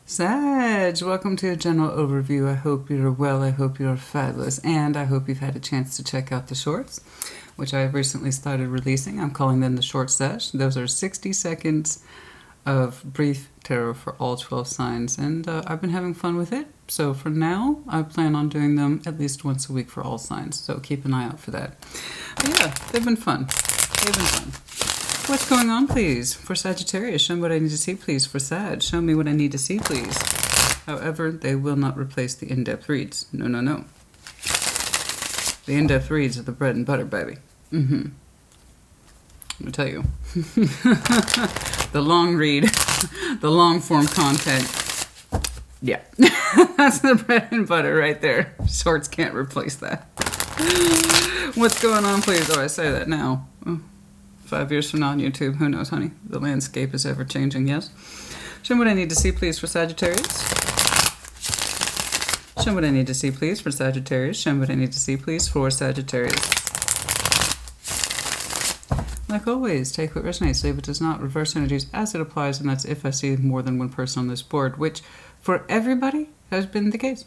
Sag, welcome to a general overview. I hope you're well, I hope you're fabulous, and I hope you've had a chance to check out the shorts, which I have recently started releasing. I'm calling them the Short Sag. Those are 60 seconds of brief tarot for all 12 signs, and I've been having fun with it. So for now, I plan on doing them at least once a week for all signs, so keep an eye out for that. But yeah, they've been fun. They've been fun. What's going on, please? For Sagittarius, show me what I need to see, please. For Sag, show me what I need to see, please. However, they will not replace the in-depth reads. No, no, no. The in-depth reads are the bread and butter, baby. Let me tell you. The long read, the long-form content. Yeah. That's the bread and butter right there. Shorts can't replace that. What's going on, please? Oh, I say that now. Oh. 5 years from now on YouTube, who knows, honey? The landscape is ever changing, yes? Show me what I need to see, please, for Sagittarius. Show me what I need to see, please, for Sagittarius. Show me what I need to see, please, for Sagittarius. Like always, take what resonates, leave what does not. Reverse energies as it applies, and that's if I see more than one person on this board, which for everybody has been the case.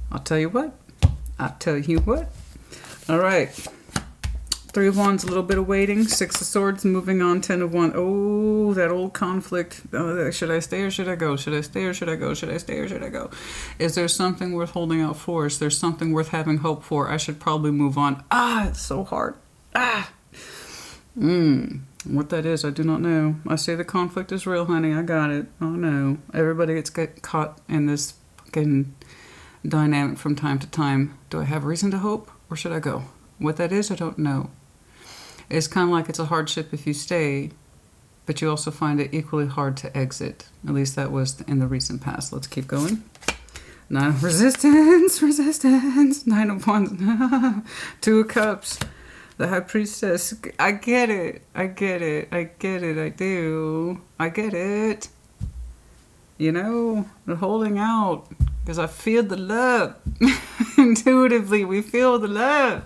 I'll tell you what. I'll tell you what. All right. 3 of Wands, a little bit of waiting. 6 of Swords, moving on. 10 of Wands. Oh, that old conflict. Oh, should I stay or should I go? Should I stay or should I go? Should I stay or should I go? Is there something worth holding out for? Is there something worth having hope for? I should probably move on. Ah, it's so hard. Ah. What that is, I do not know. I say the conflict is real, honey. I got it. Oh, no. Everybody gets caught in this fucking dynamic from time to time. Do I have reason to hope or should I go? What that is, I don't know. It's kind of like it's a hardship if you stay, but you also find it equally hard to exit. At least that was in the recent past. Let's keep going. 9 of resistance. 9 of Wands. 2 of Cups. The High Priestess. I get it. I get it. I do. I get it. You know, they're holding out because I feel the love. Intuitively, we feel the love.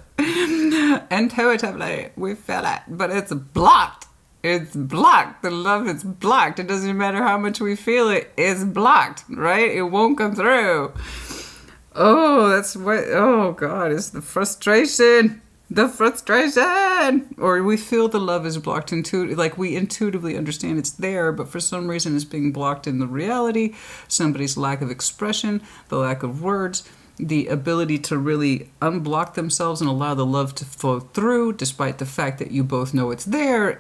Intuitively, we feel it. But it's blocked. It's blocked. The love is blocked. It doesn't matter how much we feel it. It's blocked, right? It won't come through. Oh, that's what... Oh, God. It's the frustration. The frustration! Or we feel the love is blocked like we intuitively understand it's there, but for some reason it's being blocked in the reality. Somebody's lack of expression, the lack of words, the ability to really unblock themselves and allow the love to flow through, despite the fact that you both know it's there.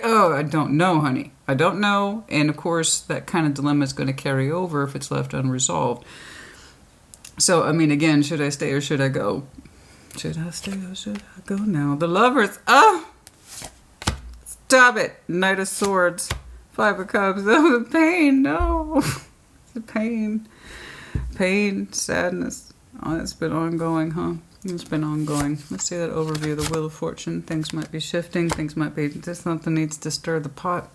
Oh, I don't know, honey. I don't know. And of course, that kind of dilemma is going to carry over if it's left unresolved. So, I mean, again, should I stay or should I go? Should I stay or should I go now? The Lovers. Oh! Stop it. Knight of Swords. 5 of Cups. Oh, the pain. No. The pain. Pain. Sadness. Oh, it's been ongoing, huh? It's been ongoing. Let's see that overview. The Wheel of Fortune. Things might be shifting. Things might be... Just something needs to stir the pot.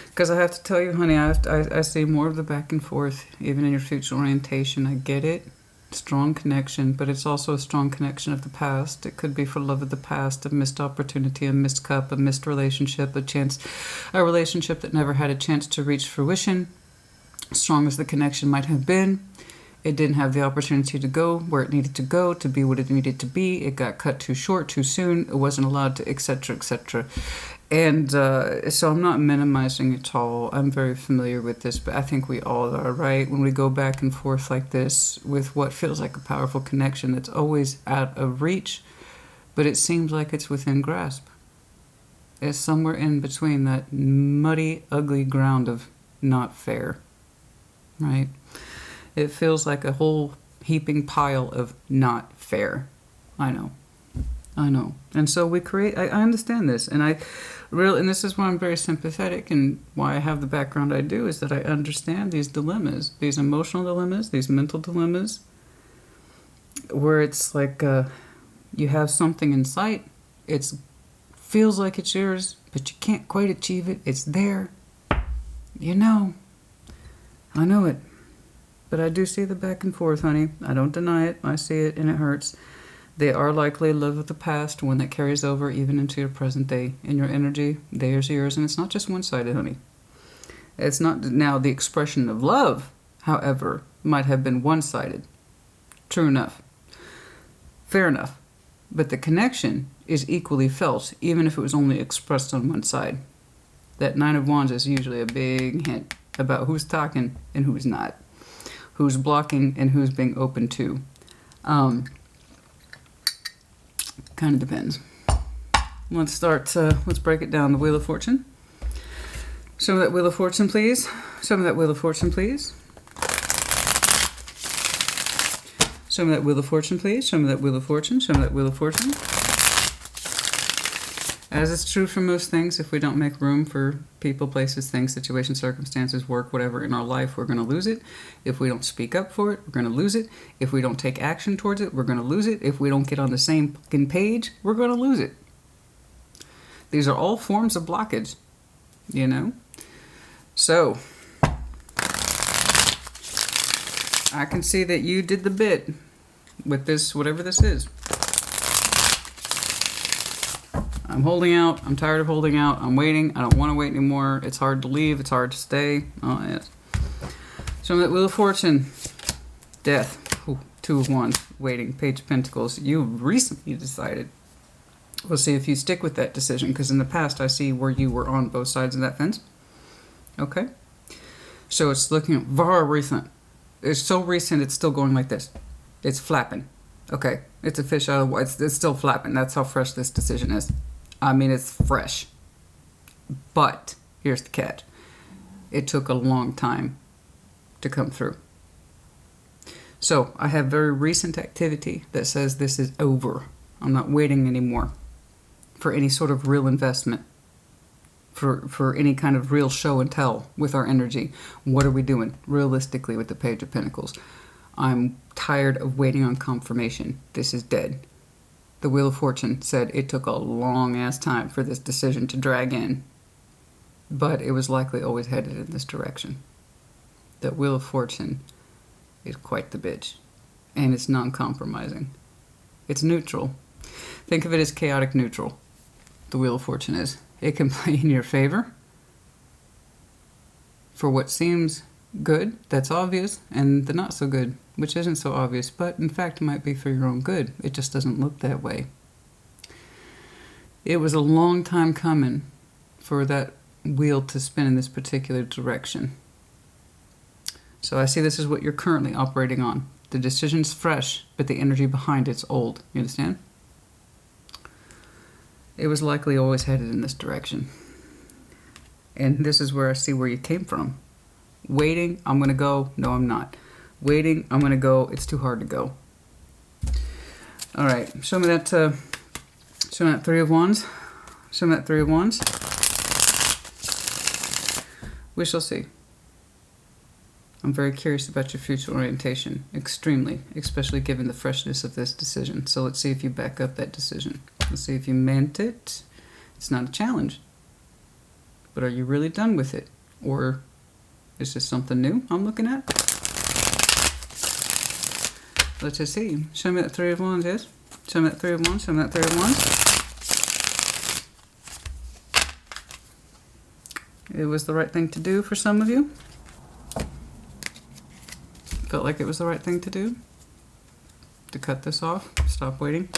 Because I have to tell you, honey, I see more of the back and forth, even in your future orientation. I get it. Strong connection, but it's also a strong connection of the past. It could be for love of the past, a missed opportunity, a missed cup, a missed relationship, a relationship that never had a chance to reach fruition. Strong as the connection might have been, it didn't have the opportunity to go where it needed to go, to be what it needed to be. It got cut too short, too soon. It wasn't allowed to, etc., etc. And so I'm not minimizing it at all. I'm very familiar with this, but I think we all are, right? When we go back and forth like this with what feels like a powerful connection that's always out of reach, but it seems like it's within grasp. It's somewhere in between that muddy, ugly ground of not fair, right? It feels like a whole heaping pile of not fair. I know. And so we create, I understand this, and and this is why I'm very sympathetic and why I have the background I do, is that I understand these dilemmas, these emotional dilemmas, these mental dilemmas, where it's like you have something in sight, it feels like it's yours, but you can't quite achieve it. It's there. You know. I know it. But I do see the back and forth, honey. I don't deny it. I see it, and it hurts. They are likely love of the past, one that carries over even into your present day. In your energy, theirs, yours, and it's not just one-sided, honey. It's not now the expression of love, however, might have been one-sided. True enough. Fair enough. But the connection is equally felt, even if it was only expressed on one side. That Nine of Wands is usually a big hint about who's talking and who's not. Who's blocking and who's being open to. Kind of depends. Let's break it down. The Wheel of Fortune. Show me that Wheel of Fortune, please. Show me that Wheel of Fortune, please. Show me that Wheel of Fortune, please. Show me that Wheel of Fortune. Show me that Wheel of Fortune. As is true for most things, if we don't make room for people, places, things, situations, circumstances, work, whatever in our life, we're going to lose it. If we don't speak up for it, we're going to lose it. If we don't take action towards it, we're going to lose it. If we don't get on the same fucking page, we're going to lose it. These are all forms of blockage, you know? So, I can see that you did the bit with this, whatever this is. I'm holding out. I'm tired of holding out. I'm waiting. I don't want to wait anymore. It's hard to leave. It's hard to stay. Oh, yes. So that Wheel of Fortune. Death. Ooh, Two of Wands. Waiting. Page of Pentacles. You recently decided. We'll see if you stick with that decision, because in the past I see where you were on both sides of that fence. Okay. So it's looking very recent. It's so recent it's still going like this. It's flapping. Okay. It's a fish out of the water. It's still flapping. That's how fresh this decision is. I mean, it's fresh. But here's the catch. It took a long time to come through. So I have very recent activity that says this is over. I'm not waiting anymore for any sort of real investment, for any kind of real show and tell with our energy. What are we doing realistically with the Page of Pentacles? I'm tired of waiting on confirmation. This is dead. The Wheel of Fortune said it took a long ass time for this decision to drag in, but it was likely always headed in this direction. The Wheel of Fortune is quite the bitch, and it's non-compromising. It's neutral. Think of it as chaotic neutral. The Wheel of Fortune is. It can play in your favor for what seems good, that's obvious, and the not so good, which isn't so obvious, but in fact might be for your own good. It just doesn't look that way. It was a long time coming for that wheel to spin in this particular direction. So I see this is what you're currently operating on. The decision's fresh, but the energy behind it's old. You understand? It was likely always headed in this direction. And this is where I see where you came from. Waiting, I'm going to go. No, I'm not. Waiting, I'm going to go. It's too hard to go. All right. Show me that Three of Wands. Show me that Three of Wands. We shall see. I'm very curious about your future orientation. Extremely. Especially given the freshness of this decision. So let's see if you back up that decision. Let's see if you meant it. It's not a challenge. But are you really done with it? Or is this something new I'm looking at? Let's just see. Show me that Three of Wands, yes? Show me that Three of Wands. Show me that Three of Wands. It was the right thing to do for some of you. Felt like it was the right thing to do. To cut this off. Stop waiting.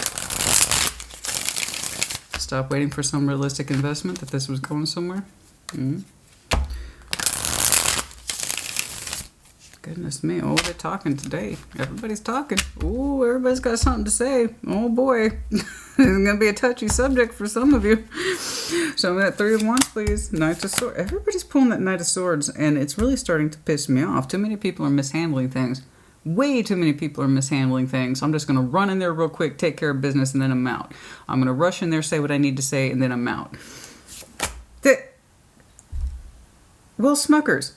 Stop waiting for some realistic investment that this was going somewhere. Goodness me. Oh, they're talking today. Everybody's talking. Oh, everybody's got something to say. Oh boy. It's going to be a touchy subject for some of you. Show me that Three of Wands, please. Knight of Swords. Everybody's pulling that Knight of Swords, and it's really starting to piss me off. Too many people are mishandling things. Way too many people are mishandling things. I'm just going to run in there real quick, take care of business, and then I'm out. I'm going to rush in there, say what I need to say, and then I'm out. Will Smuckers.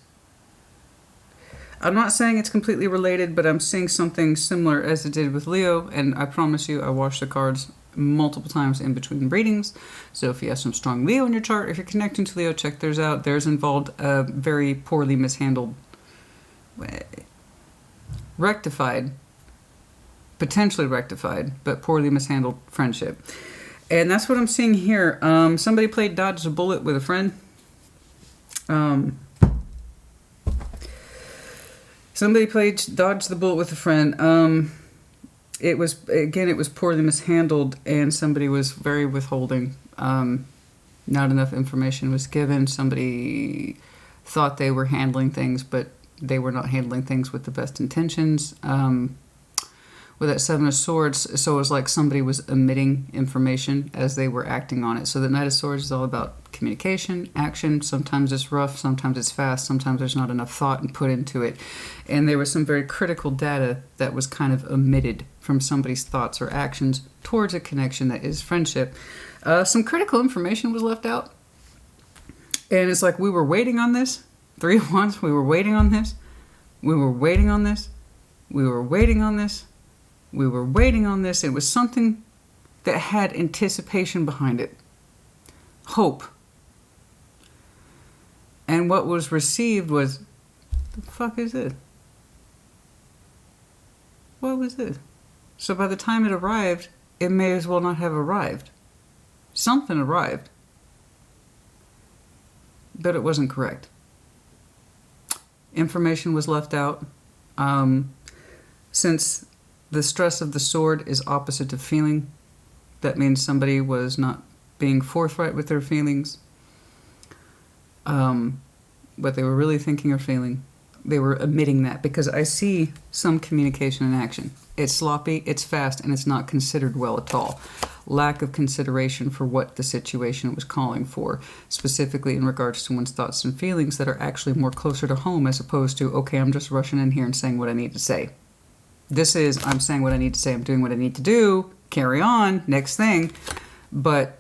I'm not saying it's completely related, but I'm seeing something similar as it did with Leo, and I promise you I wash the cards multiple times in between readings. So if you have some strong Leo in your chart, if you're connecting to Leo, check theirs out. Theirs involved a very poorly mishandled, potentially rectified, but poorly mishandled friendship. And that's what I'm seeing here. Somebody played dodge a bullet with a friend. Somebody played dodge the bullet with a friend. It was poorly mishandled, and somebody was very withholding. Not enough information was given. Somebody thought they were handling things, but they were not handling things with the best intentions. With that Seven of Swords, so it was like somebody was omitting information as they were acting on it. So the Knight of Swords is all about communication, action. Sometimes it's rough, sometimes it's fast, sometimes there's not enough thought and put into it. And there was some very critical data that was kind of omitted from somebody's thoughts or actions towards a connection that is friendship. Some critical information was left out. And it's like, we were waiting on this. 3 of Wands, we were waiting on this. We were waiting on this. We were waiting on this. We were waiting on this. It was something that had anticipation behind it. Hope. And what was received was, the fuck is this? What was this? So by the time it arrived, it may as well not have arrived. Something arrived. But it wasn't correct. Information was left out. Since the stress of the sword is opposite to feeling, that means somebody was not being forthright with their feelings. What they were really thinking or feeling. They were omitting that, because I see some communication in action. It's sloppy, it's fast, and it's not considered well at all. Lack of consideration for what the situation was calling for, specifically in regards to one's thoughts and feelings that are actually more closer to home, as opposed to, okay, I'm just rushing in here and saying what I need to say. This is, I'm saying what I need to say, I'm doing what I need to do, carry on, next thing. But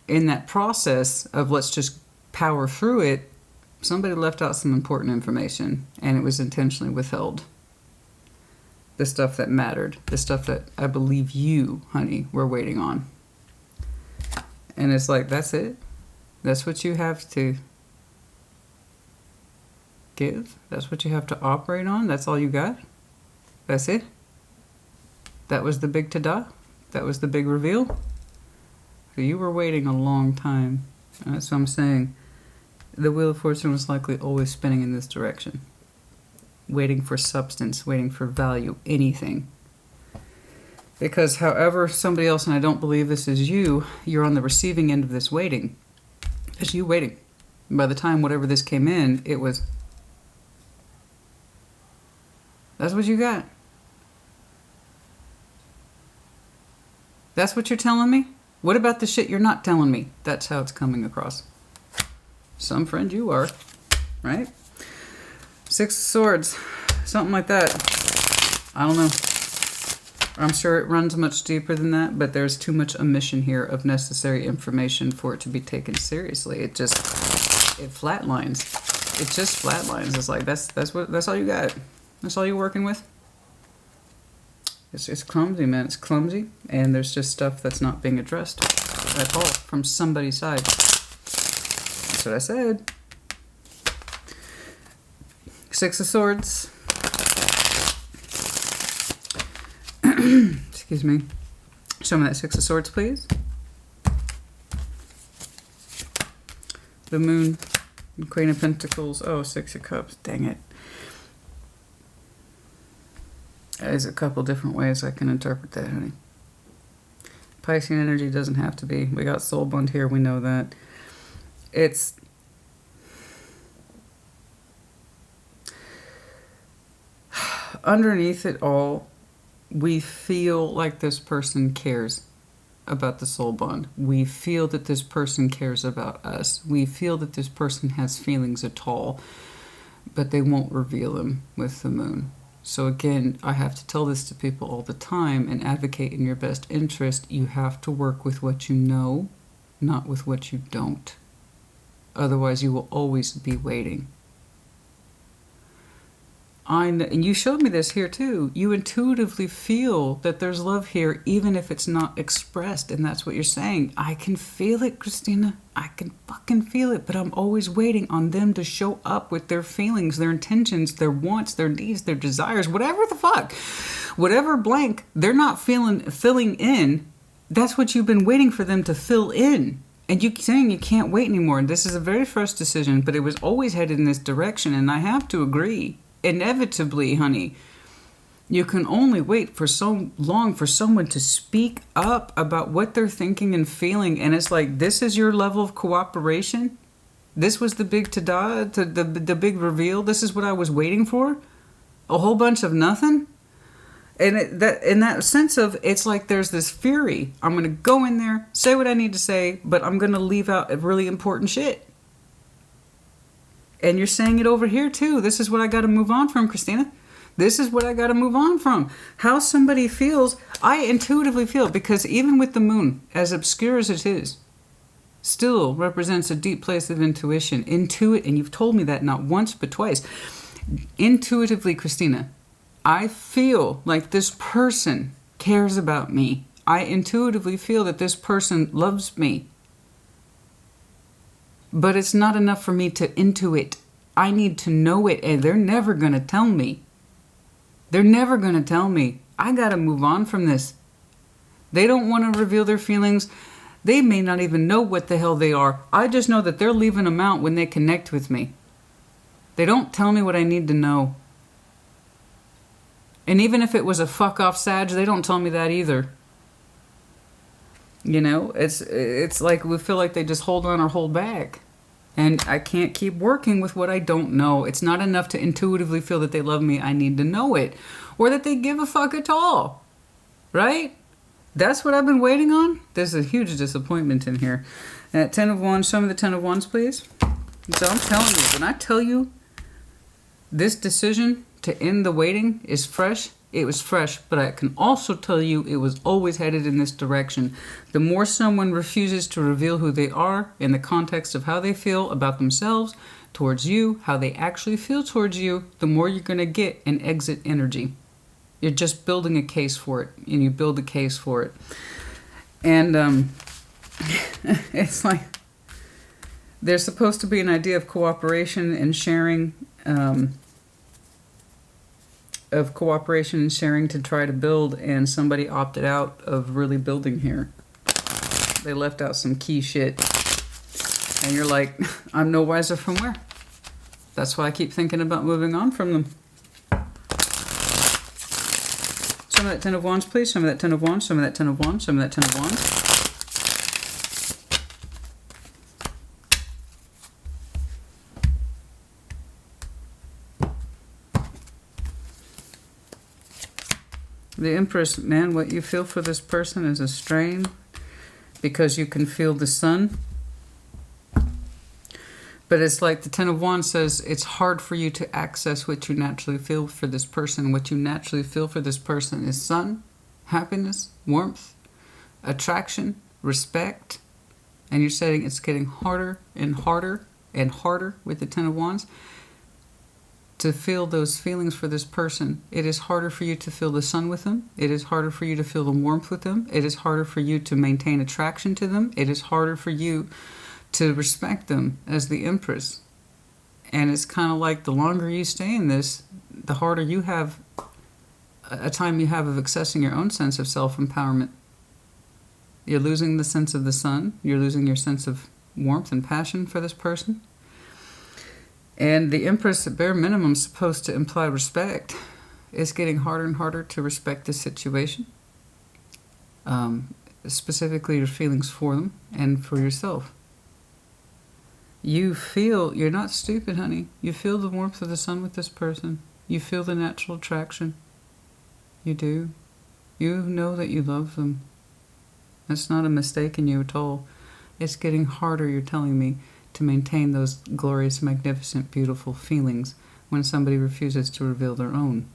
in that process of let's just power through it, somebody left out some important information, and it was intentionally withheld. The stuff that mattered, the stuff that I believe you, honey, were waiting on. And it's like, that's it? That's what you have to give? That's what you have to operate on? That's all you got? That's it? That was the big ta-da? That was the big reveal? So you were waiting a long time. And that's what I'm saying. The Wheel of Fortune was likely always spinning in this direction. Waiting for substance, waiting for value, anything. Because however somebody else, and I don't believe this is you, you're on the receiving end of this waiting. It's you waiting. And by the time whatever this came in, it was... That's what you got. That's what you're telling me? What about the shit you're not telling me? That's how it's coming across. Some friend you are, right? 6 of Swords, something like that. I don't know. I'm sure it runs much deeper than that, but there's too much omission here of necessary information for it to be taken seriously. It flatlines. It just flatlines. It's like, that's all you got. That's all you're working with. It's clumsy, man. It's clumsy, and there's just stuff that's not being addressed at all from somebody's side. That's what I said. 6 of Swords. Excuse me. Show me that 6 of Swords, please. The Moon, Queen of Pentacles. Oh, 6 of Cups. Dang it. There's a couple different ways I can interpret that, honey. Pisces energy doesn't have to be. We got soul bond here. We know that. It's... underneath it all, we feel like this person cares about the soul bond. We feel that this person cares about us. We feel that this person has feelings at all, but they won't reveal them with the Moon. So again, I have to tell this to people all the time and advocate in your best interest. You have to work with what you know, not with what you don't. Otherwise, you will always be waiting. And you showed me this here too. You intuitively feel that there's love here, even if it's not expressed, and that's what you're saying. I can feel it, Christina. I can fucking feel it, but I'm always waiting on them to show up with their feelings, their intentions, their wants, their needs, their desires, whatever the fuck. Whatever blank they're not filling in, that's what you've been waiting for them to fill in. And you saying you can't wait anymore. And this is a very first decision, but it was always headed in this direction, and I have to agree. inevitably, honey, you can only wait for so long for someone to speak up about what they're thinking and feeling. And it's like, this is your level of cooperation? This was the big tada, the big reveal? This is what I was waiting for? A whole bunch of nothing? And that in that sense of, it's like there's this fury. I'm going to go in there, say what I need to say, but I'm going to leave out really important shit. And you're saying it over here too. This is what I got to move on from, Christina. This is what I got to move on from. How somebody feels, I intuitively feel, because even with the moon, as obscure as it is, still represents a deep place of intuition. Intuit, and you've told me that not once but twice. Intuitively, Christina, I feel like this person cares about me. I intuitively feel that this person loves me. But it's not enough for me to intuit. I need to know it, and they're never going to tell me. They're never going to tell me. I got to move on from this. They don't want to reveal their feelings. They may not even know what the hell they are. I just know that they're leaving them out when they connect with me. They don't tell me what I need to know. And even if it was a fuck off Sag, they don't tell me that either. You know, it's like we feel like they just hold on or hold back. And I can't keep working with what I don't know. It's not enough to intuitively feel that they love me. I need to know it. Or that they give a fuck at all. Right? That's what I've been waiting on. There's a huge disappointment in here. At 10 of Wands, show me the 10 of Wands, please. So I'm telling you, when I tell you this decision to end the waiting is fresh, it was fresh. But I can also tell you it was always headed in this direction. The more someone refuses to reveal who they are in the context of how they feel about themselves, towards you, how they actually feel towards you, the more you're going to get an exit energy. You're just building a case for it, and you build a case for it. And it's like there's supposed to be an idea of cooperation and sharing, to try to build, and somebody opted out of really building here. They left out some key shit. And you're like, I'm no wiser from where? That's why I keep thinking about moving on from them. Show me that 10 of Wands, please. Show me that 10 of Wands. Show me that 10 of Wands. Show me that 10 of Wands. The Empress, man, what you feel for this person is a strain because you can feel the sun. But it's like the 10 of Wands says, it's hard for you to access what you naturally feel for this person. What you naturally feel for this person is sun, happiness, warmth, attraction, respect. And you're saying it's getting harder and harder and harder with the 10 of Wands to feel those feelings for this person. It is harder for you to feel the sun with them. It is harder for you to feel the warmth with them. It is harder for you to maintain attraction to them. It is harder for you to respect them as the Empress. And it's kind of like the longer you stay in this, the harder you have a time you have of accessing your own sense of self-empowerment. You're losing the sense of the sun. You're losing your sense of warmth and passion for this person. And the Empress, at bare minimum, is supposed to imply respect. It's getting harder and harder to respect this situation. Specifically your feelings for them and for yourself. You feel, you're not stupid, honey. You feel the warmth of the sun with this person. You feel the natural attraction. You do. You know that you love them. That's not a mistake in you at all. It's getting harder, you're telling me, to maintain those glorious, magnificent, beautiful feelings when somebody refuses to reveal their own.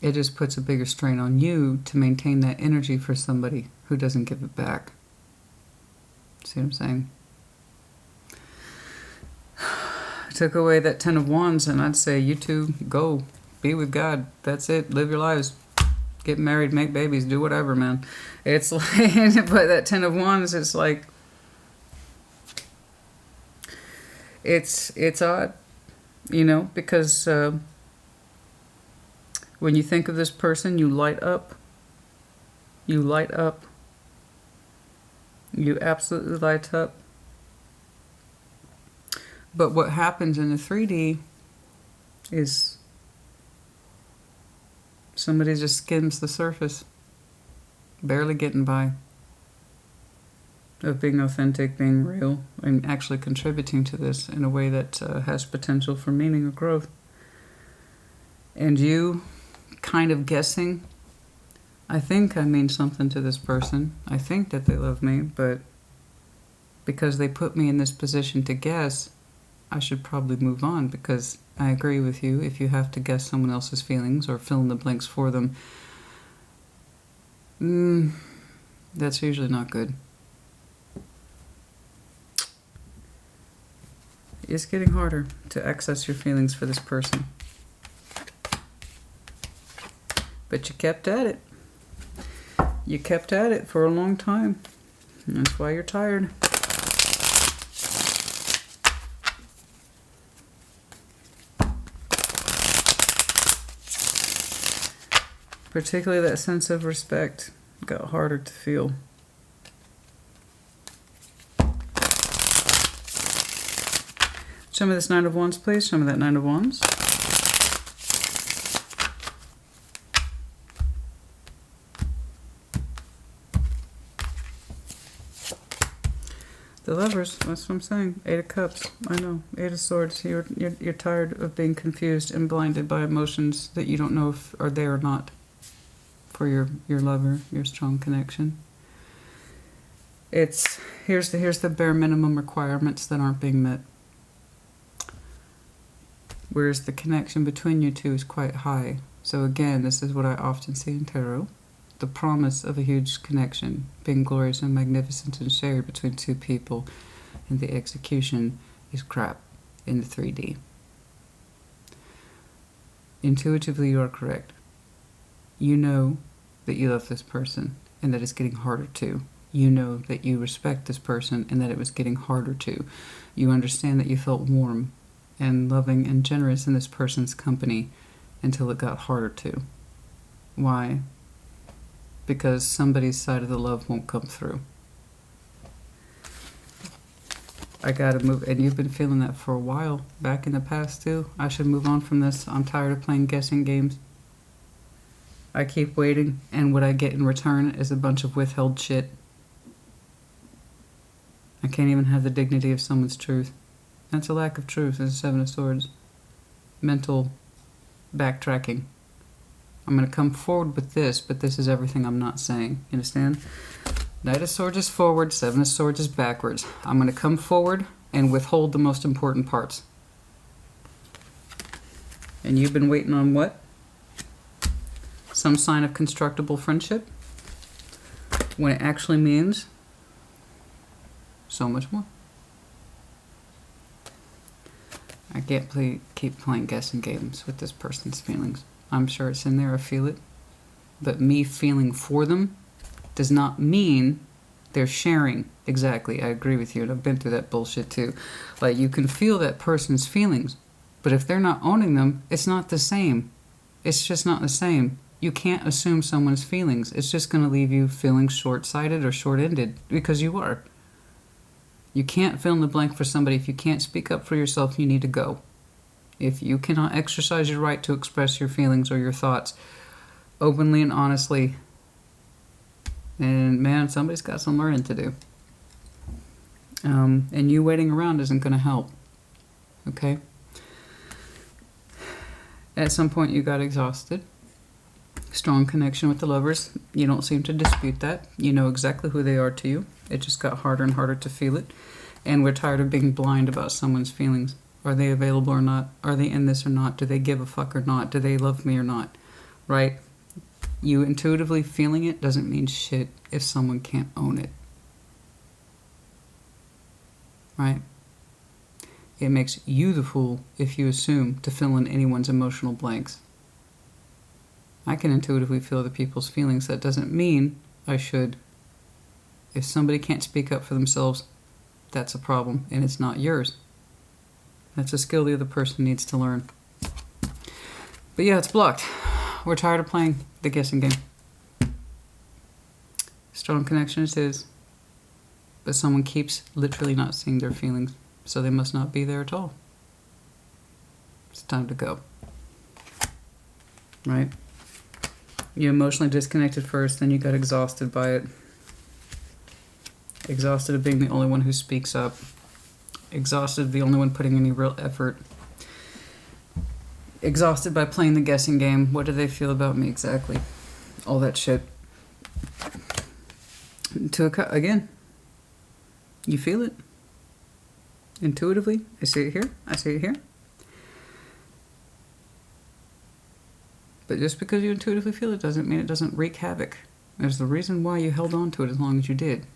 It just puts a bigger strain on you to maintain that energy for somebody who doesn't give it back. See what I'm saying? I took away that 10 of Wands and I'd say, you two, go. Be with God. That's it. Live your lives. Get married, make babies, do whatever, man. It's like, but that 10 of Wands, it's like, it's odd, you know, because when you think of this person, you light up. You light up. You absolutely light up. But what happens in the 3D is Somebody just skims the surface, barely getting by, of being authentic, being real, and actually contributing to this in a way that has potential for meaning or growth. And you kind of guessing, I think I mean something to this person. I think that they love me, but because they put me in this position to guess, I should probably move on, because I agree with you. If you have to guess someone else's feelings or fill in the blanks for them, that's usually not good. It's getting harder to access your feelings for this person. But you kept at it. You kept at it for a long time. And that's why you're tired. Particularly that sense of respect got harder to feel. Show me this Nine of Wands, please. Show me that Nine of Wands. The Lovers, that's what I'm saying. Eight of Cups, I know. Eight of Swords, you're tired of being confused and blinded by emotions that you don't know if are there or not for your lover, your strong connection. Here's the bare minimum requirements that aren't being met. Whereas the connection between you two is quite high. So again, this is what I often see in tarot. The promise of a huge connection, being glorious and magnificent and shared between two people, and the execution is crap in the 3D. Intuitively, you are correct. You know that you love this person and that it's getting harder to. You know that you respect this person and that it was getting harder to. You understand that you felt warm and loving and generous in this person's company until it got harder to. Why? Because somebody's side of the love won't come through. I gotta move, and you've been feeling that for a while, back in the past too. I should move on from this. I'm tired of playing guessing games. I keep waiting, and what I get in return is a bunch of withheld shit. I can't even have the dignity of someone's truth. That's a lack of truth. It's a Seven of Swords. Mental backtracking. I'm going to come forward with this, but this is everything I'm not saying. You understand? Knight of Swords is forward, Seven of Swords is backwards. I'm going to come forward and withhold the most important parts. And you've been waiting on what? Some sign of constructible friendship? When it actually means so much more. I can't keep playing guessing games with this person's feelings. I'm sure it's in there, I feel it. But me feeling for them does not mean they're sharing. Exactly, I agree with you, and I've been through that bullshit too. Like, you can feel that person's feelings, but if they're not owning them, it's not the same. It's just not the same. You can't assume someone's feelings. It's just going to leave you feeling short-sighted or short-ended, because you are. You can't fill in the blank for somebody. If you can't speak up for yourself, you need to go. If you cannot exercise your right to express your feelings or your thoughts openly and honestly, and man, somebody's got some learning to do. And you waiting around isn't going to help. Okay? At some point you got exhausted. Strong connection with the Lovers. You don't seem to dispute that. You know exactly who they are to you. It just got harder and harder to feel it. And we're tired of being blind about someone's feelings. Are they available or not? Are they in this or not? Do they give a fuck or not? Do they love me or not? Right? You intuitively feeling it doesn't mean shit if someone can't own it. Right? It makes you the fool if you assume to fill in anyone's emotional blanks. I can intuitively feel other people's feelings. That doesn't mean I should. If somebody can't speak up for themselves, that's a problem, and it's not yours. That's a skill the other person needs to learn. But yeah, it's blocked. We're tired of playing the guessing game. Strong connection it is. But someone keeps literally not seeing their feelings, so they must not be there at all. It's time to go. Right? You emotionally disconnected first, then you got exhausted by it. Exhausted of being the only one who speaks up. Exhausted of the only one putting any real effort. Exhausted by playing the guessing game. What do they feel about me exactly? All that shit. Again, you feel it. Intuitively. I see it here. I see it here. But just because you intuitively feel it doesn't mean it doesn't wreak havoc. There's the reason why you held on to it as long as you did.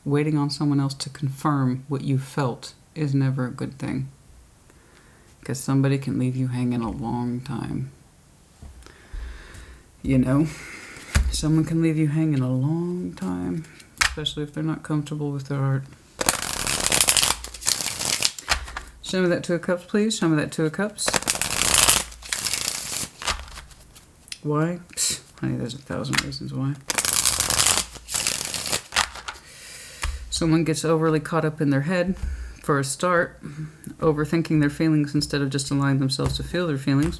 Waiting on someone else to confirm what you felt is never a good thing. Because somebody can leave you hanging a long time. You know? Someone can leave you hanging a long time. Especially if they're not comfortable with their art. Show me that Two of Cups, please. Show me that Two of Cups. Why? Psst, honey, there's 1,000 reasons why. Someone gets overly caught up in their head, for a start, overthinking their feelings instead of just allowing themselves to feel their feelings.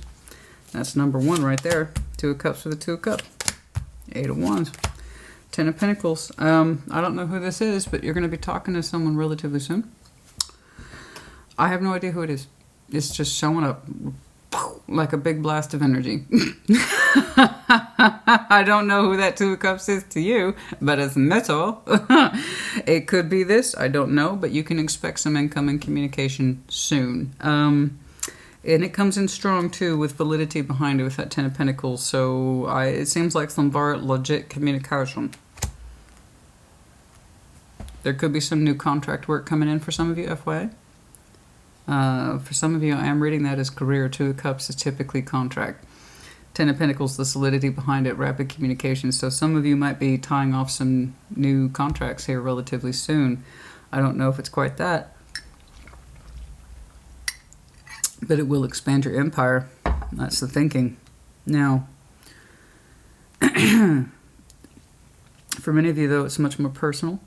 That's number one right there. Two of Cups for the Two of Cups. 8 of Wands. 10 of Pentacles. I don't know who this is, but you're going to be talking to someone relatively soon. I have no idea who it is. It's just showing up like a big blast of energy. I don't know who that Two of Cups is to you, but it's metal. It could be this, I don't know, but you can expect some incoming communication soon. And it comes in strong too with validity behind it with that 10 of Pentacles. So it seems like some very legit communication. There could be some new contract work coming in for some of you, FYI. For some of you, I am reading that as career. Two of Cups is typically contract. 10 of Pentacles, the solidity behind it, rapid communication. So some of you might be tying off some new contracts here relatively soon. I don't know if it's quite that. But it will expand your empire. That's the thinking. Now, for many of you, though, it's much more personal.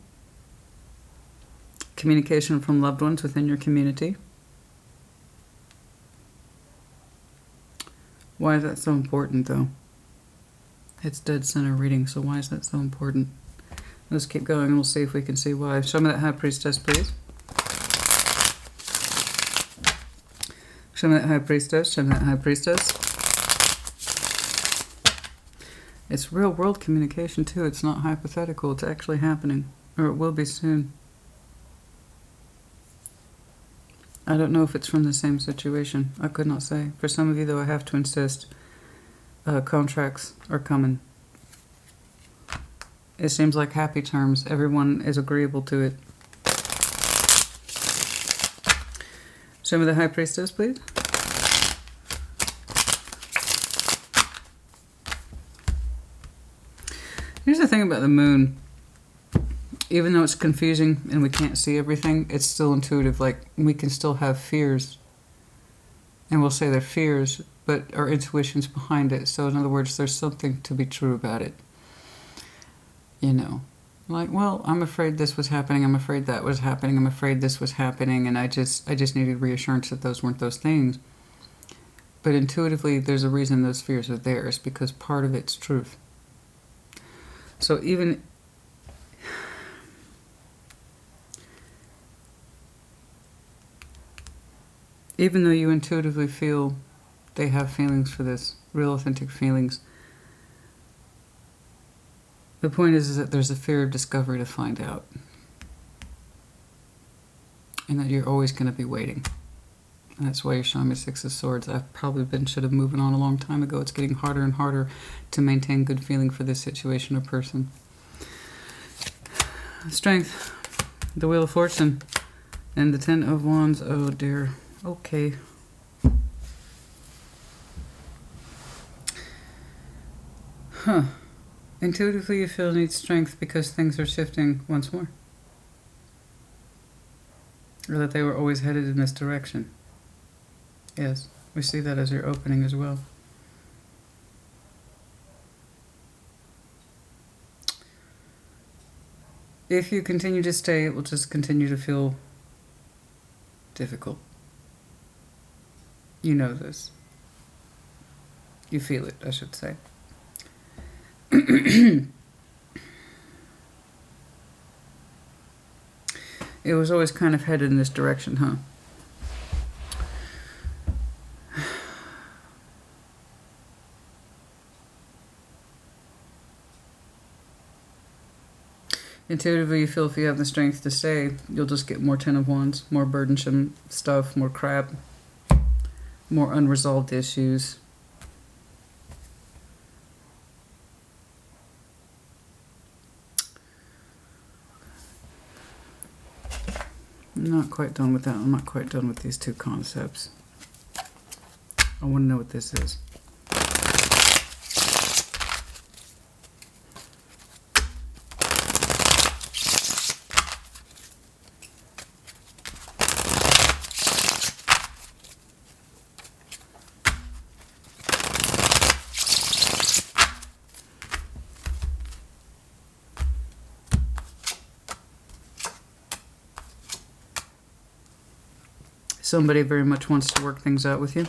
Communication from loved ones within your community. Why is that so important, though? It's dead center reading, so why is that so important? Let's keep going and we'll see if we can see why. Show me that High Priestess, please. Show me that High Priestess. Show me that High Priestess. It's real world communication, too. It's not hypothetical. It's actually happening. Or it will be soon. I don't know if it's from the same situation. I could not say. For some of you, though, I have to insist. Contracts are coming. It seems like happy terms. Everyone is agreeable to it. Show me the High Priestess, please. Here's the thing about the moon. Even though it's confusing and we can't see everything, it's still intuitive. Like, we can still have fears. And we'll say they're fears, but our intuition's behind it. So in other words, there's something to be true about it. You know. Like, well, I'm afraid this was happening. I'm afraid that was happening. I'm afraid this was happening. And I just needed reassurance that those weren't those things. But intuitively, there's a reason those fears are there. It's because part of it's truth. So even though you intuitively feel they have feelings for this, real authentic feelings, the point is that there's a fear of discovery to find out. And that you're always going to be waiting. And that's why you're showing me Six of Swords. I've probably should have moved on a long time ago. It's getting harder and harder to maintain good feeling for this situation or person. Strength, the Wheel of Fortune, and the 10 of Wands. Oh dear. Okay. Huh. Intuitively you feel need strength because things are shifting once more. Or that they were always headed in this direction. Yes, we see that as your opening as well. If you continue to stay, it will just continue to feel difficult. You know this. You feel it, I should say. It was always kind of headed in this direction, huh? Intuitively, you feel if you have the strength to stay, you'll just get more Ten of Wands, more burdensome stuff, more crap, more unresolved issues. I'm not quite done with that. I'm not quite done with these two concepts. I want to know what this is. Somebody very much wants to work things out with you,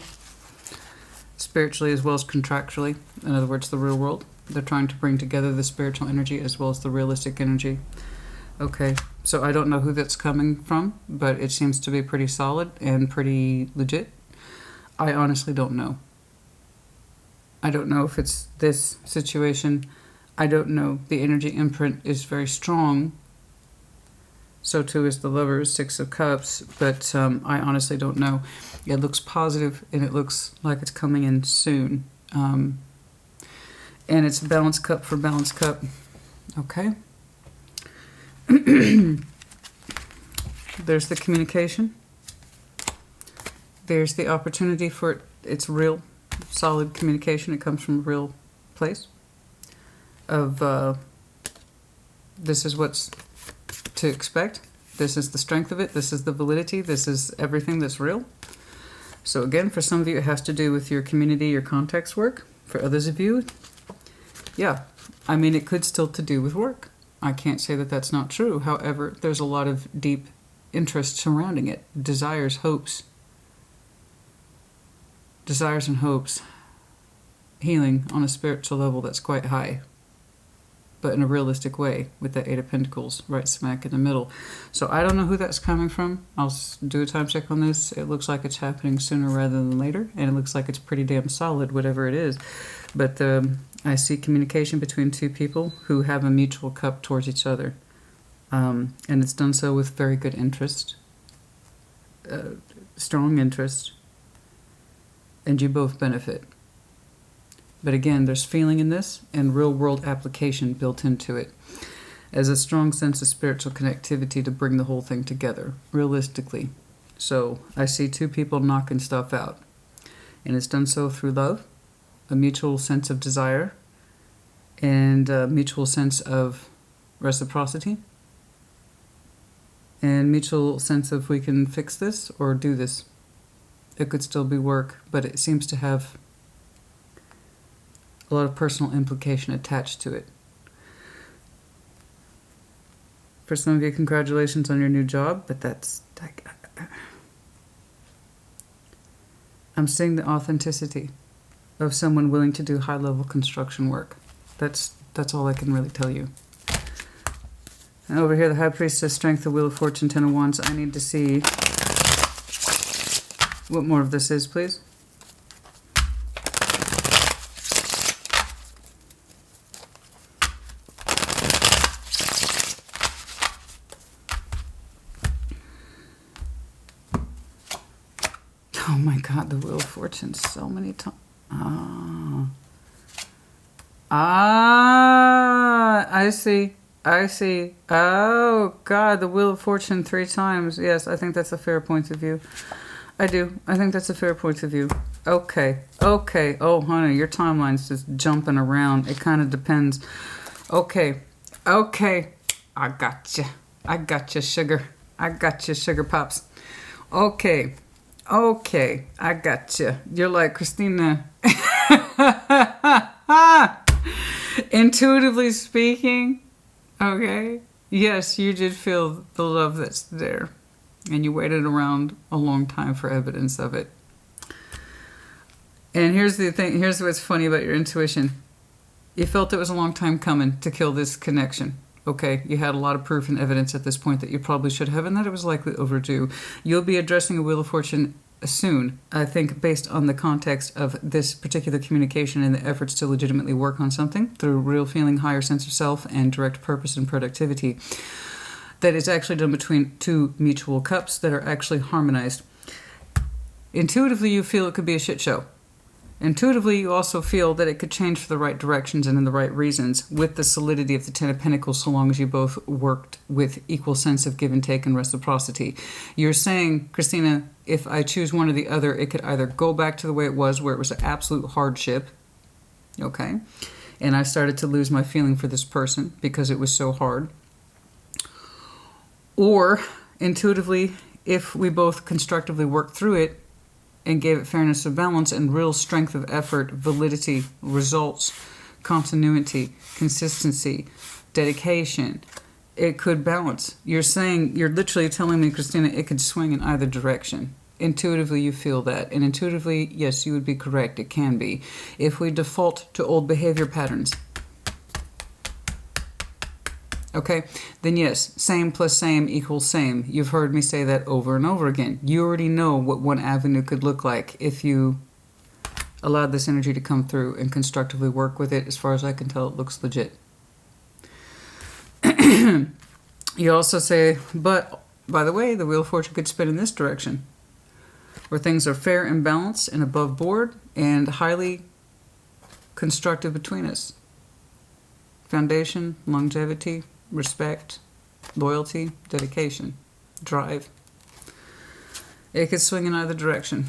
spiritually as well as contractually. In other words, the real world. They're trying to bring together the spiritual energy as well as the realistic energy. Okay, so I don't know who that's coming from, but it seems to be pretty solid and pretty legit. I honestly don't know. I don't know if it's this situation. I don't know. The energy imprint is very strong. So too is the Lovers, Six of Cups, but I honestly don't know. It looks positive, and it looks like it's coming in soon. And it's Balanced Cup for Balanced Cup. Okay. There's the communication. There's the opportunity for it. It's real, solid communication. It comes from a real place of this is what's to expect. This is the strength of it. This is the validity. This is everything that's real. So again, for some of you, it has to do with your community, your context work. For others of you, yeah, I mean, it could still to do with work. I can't say that that's not true. However, there's a lot of deep interest surrounding it. Desires, hopes. Desires and hopes. Healing on a spiritual level that's quite high, but in a realistic way, with that Eight of Pentacles right smack in the middle. So I don't know who that's coming from. I'll do a time check on this. It looks like it's happening sooner rather than later, and it looks like it's pretty damn solid, whatever it is. But I see communication between two people who have a mutual cup towards each other. And it's done so with very good interest, strong interest, and you both benefit. But again, there's feeling in this and real-world application built into it as a strong sense of spiritual connectivity to bring the whole thing together, realistically. So I see two people knocking stuff out. And it's done so through love, a mutual sense of desire, and a mutual sense of reciprocity, and mutual sense of we can fix this or do this. It could still be work, but it seems to have a lot of personal implication attached to it. For some of you, congratulations on your new job, but that's like, I'm seeing the authenticity of someone willing to do high-level construction work. That's all I can really tell you. And over here, the High Priestess, Strength, the Wheel of Fortune, Ten of Wands. I need to see what more of this is, please. Oh my God, the Wheel of Fortune so many times. I see. I see. Oh God, the Wheel of Fortune 3 times. Yes, I think that's a fair point of view. I do. I think that's a fair point of view. Okay. Okay. Oh, honey, your timeline's just jumping around. It kind of depends. Okay. Okay. I got you. I got you, sugar. I got you, sugar pops. Okay. Okay. I got you. You're like Christina. Intuitively speaking, okay, yes, you did feel the love that's there, and you waited around a long time for evidence of it. And here's the thing, here's what's funny about your intuition. You felt it was a long time coming to kill this connection. Okay, you had a lot of proof and evidence at this point that you probably should have, and that it was likely overdue. You'll be addressing a Wheel of Fortune soon, I think, based on the context of this particular communication and the efforts to legitimately work on something through real feeling, higher sense of self, and direct purpose and productivity. That is actually done between two mutual cups that are actually harmonized. Intuitively, you feel it could be a shit show. Intuitively, you also feel that it could change for the right directions and in the right reasons with the solidity of the Ten of Pentacles, so long as you both worked with equal sense of give and take and reciprocity. You're saying, Christina, if I choose one or the other, it could either go back to the way it was, where it was an absolute hardship, okay, and I started to lose my feeling for this person because it was so hard, or intuitively, if we both constructively worked through it, and gave it fairness of balance and real strength of effort, validity, results, continuity, consistency, dedication, it could balance. You're literally telling me, Christina, it could swing in either direction. Intuitively, you feel that. And intuitively, yes, you would be correct. It can be. If we default to old behavior patterns, okay, then yes, same plus same equals same. You've heard me say that over and over again. You already know what one avenue could look like if you allowed this energy to come through and constructively work with it. As far as I can tell, it looks legit. You also say, but by the way, the Wheel of Fortune could spin in this direction, where things are fair and balanced and above board and highly constructive between us. Foundation, longevity, respect, loyalty, dedication, drive. It could swing in either direction.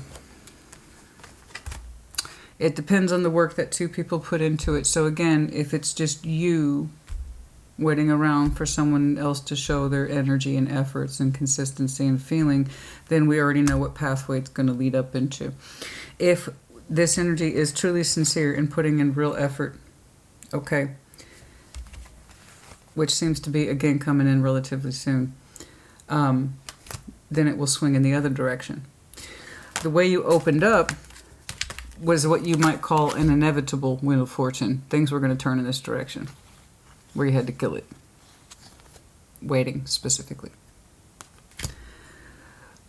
It depends on the work that two people put into it. So again, if it's just you waiting around for someone else to show their energy and efforts and consistency and feeling, then we already know what pathway it's going to lead up into. If this energy is truly sincere in putting in real effort, okay, which seems to be, again, coming in relatively soon, then it will swing in the other direction. The way you opened up was what you might call an inevitable Wheel of Fortune. Things were going to turn in this direction, where you had to kill it. Waiting, specifically.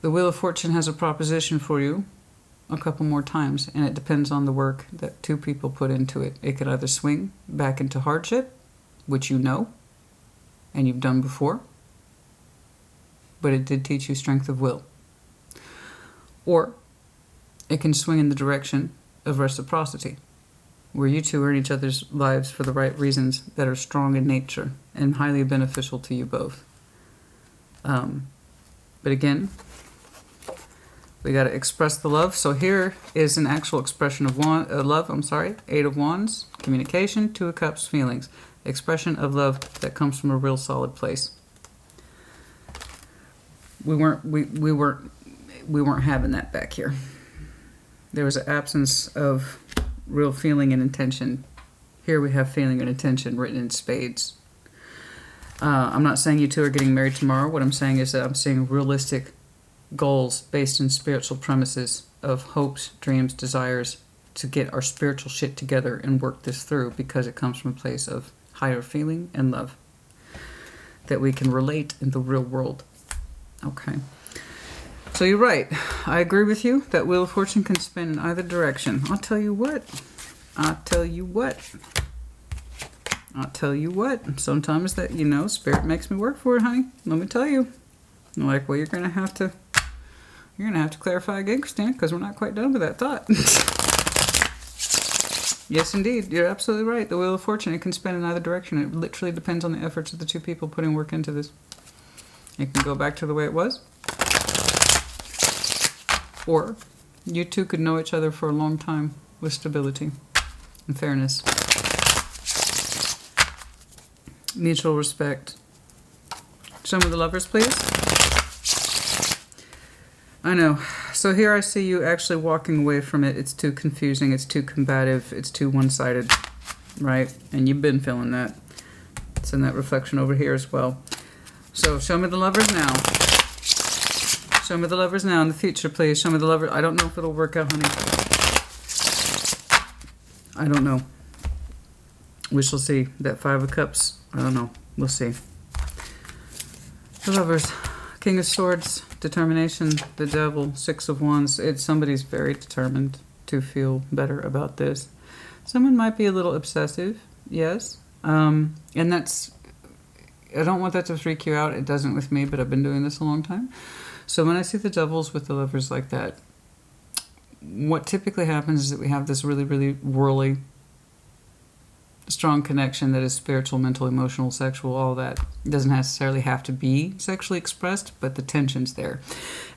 The Wheel of Fortune has a proposition for you a couple more times, and it depends on the work that two people put into it. It could either swing back into hardship, which you know, and you've done before, but it did teach you strength of will. Or it can swing in the direction of reciprocity, where you two are in each other's lives for the right reasons that are strong in nature and highly beneficial to you both. But again, we got to express the love. So here is an actual expression of love. Eight of Wands, communication. Two of Cups, feelings. Expression of love that comes from a real solid place. We weren't having that back here. There was an absence of real feeling and intention. Here we have feeling and intention written in spades. I'm not saying you two are getting married tomorrow. What I'm saying is that I'm seeing realistic goals based in spiritual premises of hopes, dreams, desires to get our spiritual shit together and work this through, because it comes from a place of higher feeling and love that we can relate in the real world. Okay. So you're right. I agree with you that Wheel of Fortune can spin in either direction. I'll tell you what. Sometimes that, Spirit makes me work for it, honey. Let me tell you. I'm like, well, you're gonna have to clarify again, Christina, because we're not quite done with that thought. Yes, indeed. You're absolutely right. The Wheel of Fortune, it can spin in either direction. It literally depends on the efforts of the two people putting work into this. It can go back to the way it was. Or you two could know each other for a long time with stability and fairness. Mutual respect. Show me the Lovers, please. I know. So here I see you actually walking away from it. It's too confusing. It's too combative. It's too one-sided, right? And you've been feeling that. It's in that reflection over here as well. So show me the Lovers now. Show me the Lovers now in the future, please. Show me the Lovers. I don't know if it'll work out, honey. I don't know. We shall see. That Five of Cups, I don't know. We'll see. The Lovers, King of Swords, determination, the Devil, Six of Wands. Somebody's very determined to feel better about this. Someone might be a little obsessive, yes. And that's, I don't want that to freak you out. It doesn't with me, but I've been doing this a long time. So when I see the Devils with the Lovers like that, what typically happens is that we have this really, really whirly, strong connection that is spiritual, mental, emotional, sexual, all that. It doesn't necessarily have to be sexually expressed, but the tension's there,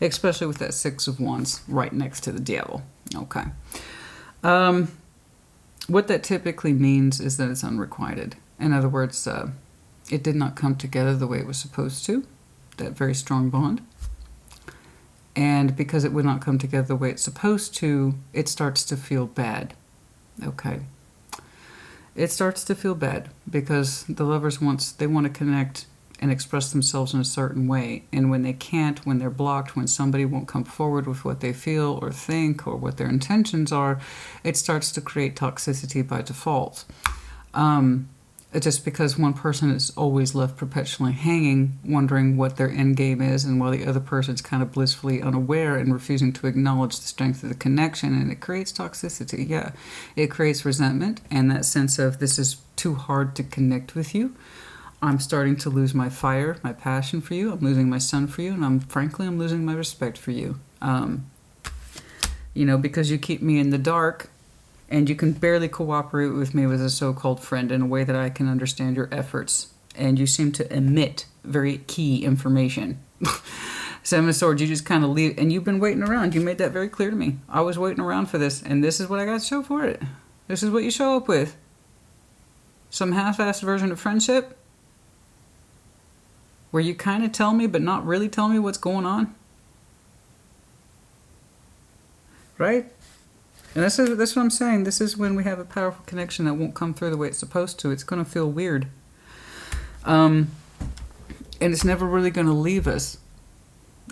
especially with that Six of Wands right next to the Devil. Okay. What that typically means is that it's unrequited. In other words, it did not come together the way it was supposed to, that very strong bond. And because it would not come together the way it's supposed to, it starts to feel bad. Okay. It starts to feel bad because the Lovers want to connect and express themselves in a certain way. And when they can't, when they're blocked, when somebody won't come forward with what they feel or think or what their intentions are, it starts to create toxicity by default. Just because one person is always left perpetually hanging, wondering what their end game is, and while the other person's kind of blissfully unaware and refusing to acknowledge the strength of the connection, and it creates toxicity. Yeah, it creates resentment and that sense of this is too hard to connect with you. I'm starting to lose my fire, my passion for you. I'm losing my sun for you, and I'm losing my respect for you. Because you keep me in the dark. And you can barely cooperate with me as a so-called friend in a way that I can understand your efforts. And you seem to omit very key information. Seven of Swords, you just kind of leave. And you've been waiting around. You made that very clear to me. I was waiting around for this. And this is what I got to show for it. This is what you show up with. Some half-assed version of friendship. Where you kind of tell me, but not really tell me what's going on. Right? And that's what I'm saying. This is when we have a powerful connection that won't come through the way it's supposed to. It's going to feel weird. And it's never really going to leave us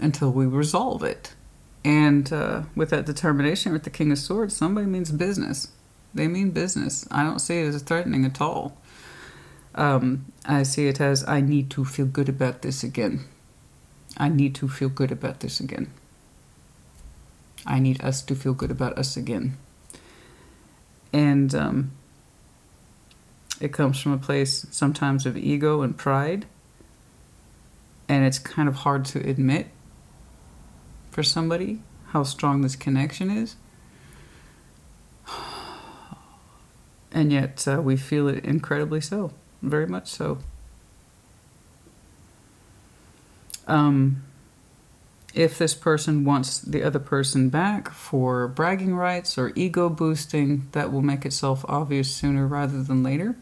until we resolve it. And with that determination, with the King of Swords, somebody means business. They mean business. I don't see it as threatening at all. I see it as, I need to feel good about this again. I need to feel good about this again. I need us to feel good about us again. And it comes from a place sometimes of ego and pride. And it's kind of hard to admit for somebody how strong this connection is. And yet we feel it incredibly so. Very much so. If this person wants the other person back for bragging rights or ego boosting, that will make itself obvious sooner rather than later.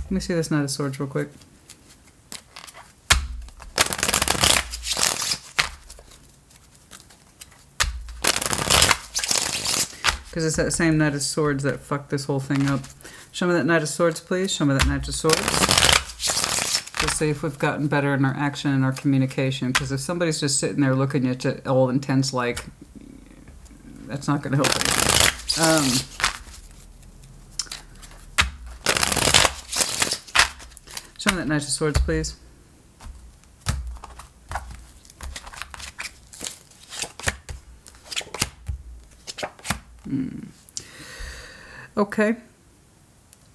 Let me see this Knight of Swords real quick. Because it's that same Knight of Swords that fucked this whole thing up. Show me that Knight of Swords, please. Show me that Knight of Swords. Let's see if we've gotten better in our action and our communication. Because if somebody's just sitting there looking at you all intense like, that's not going to help anything. Show me that Knight of Swords, please. Okay.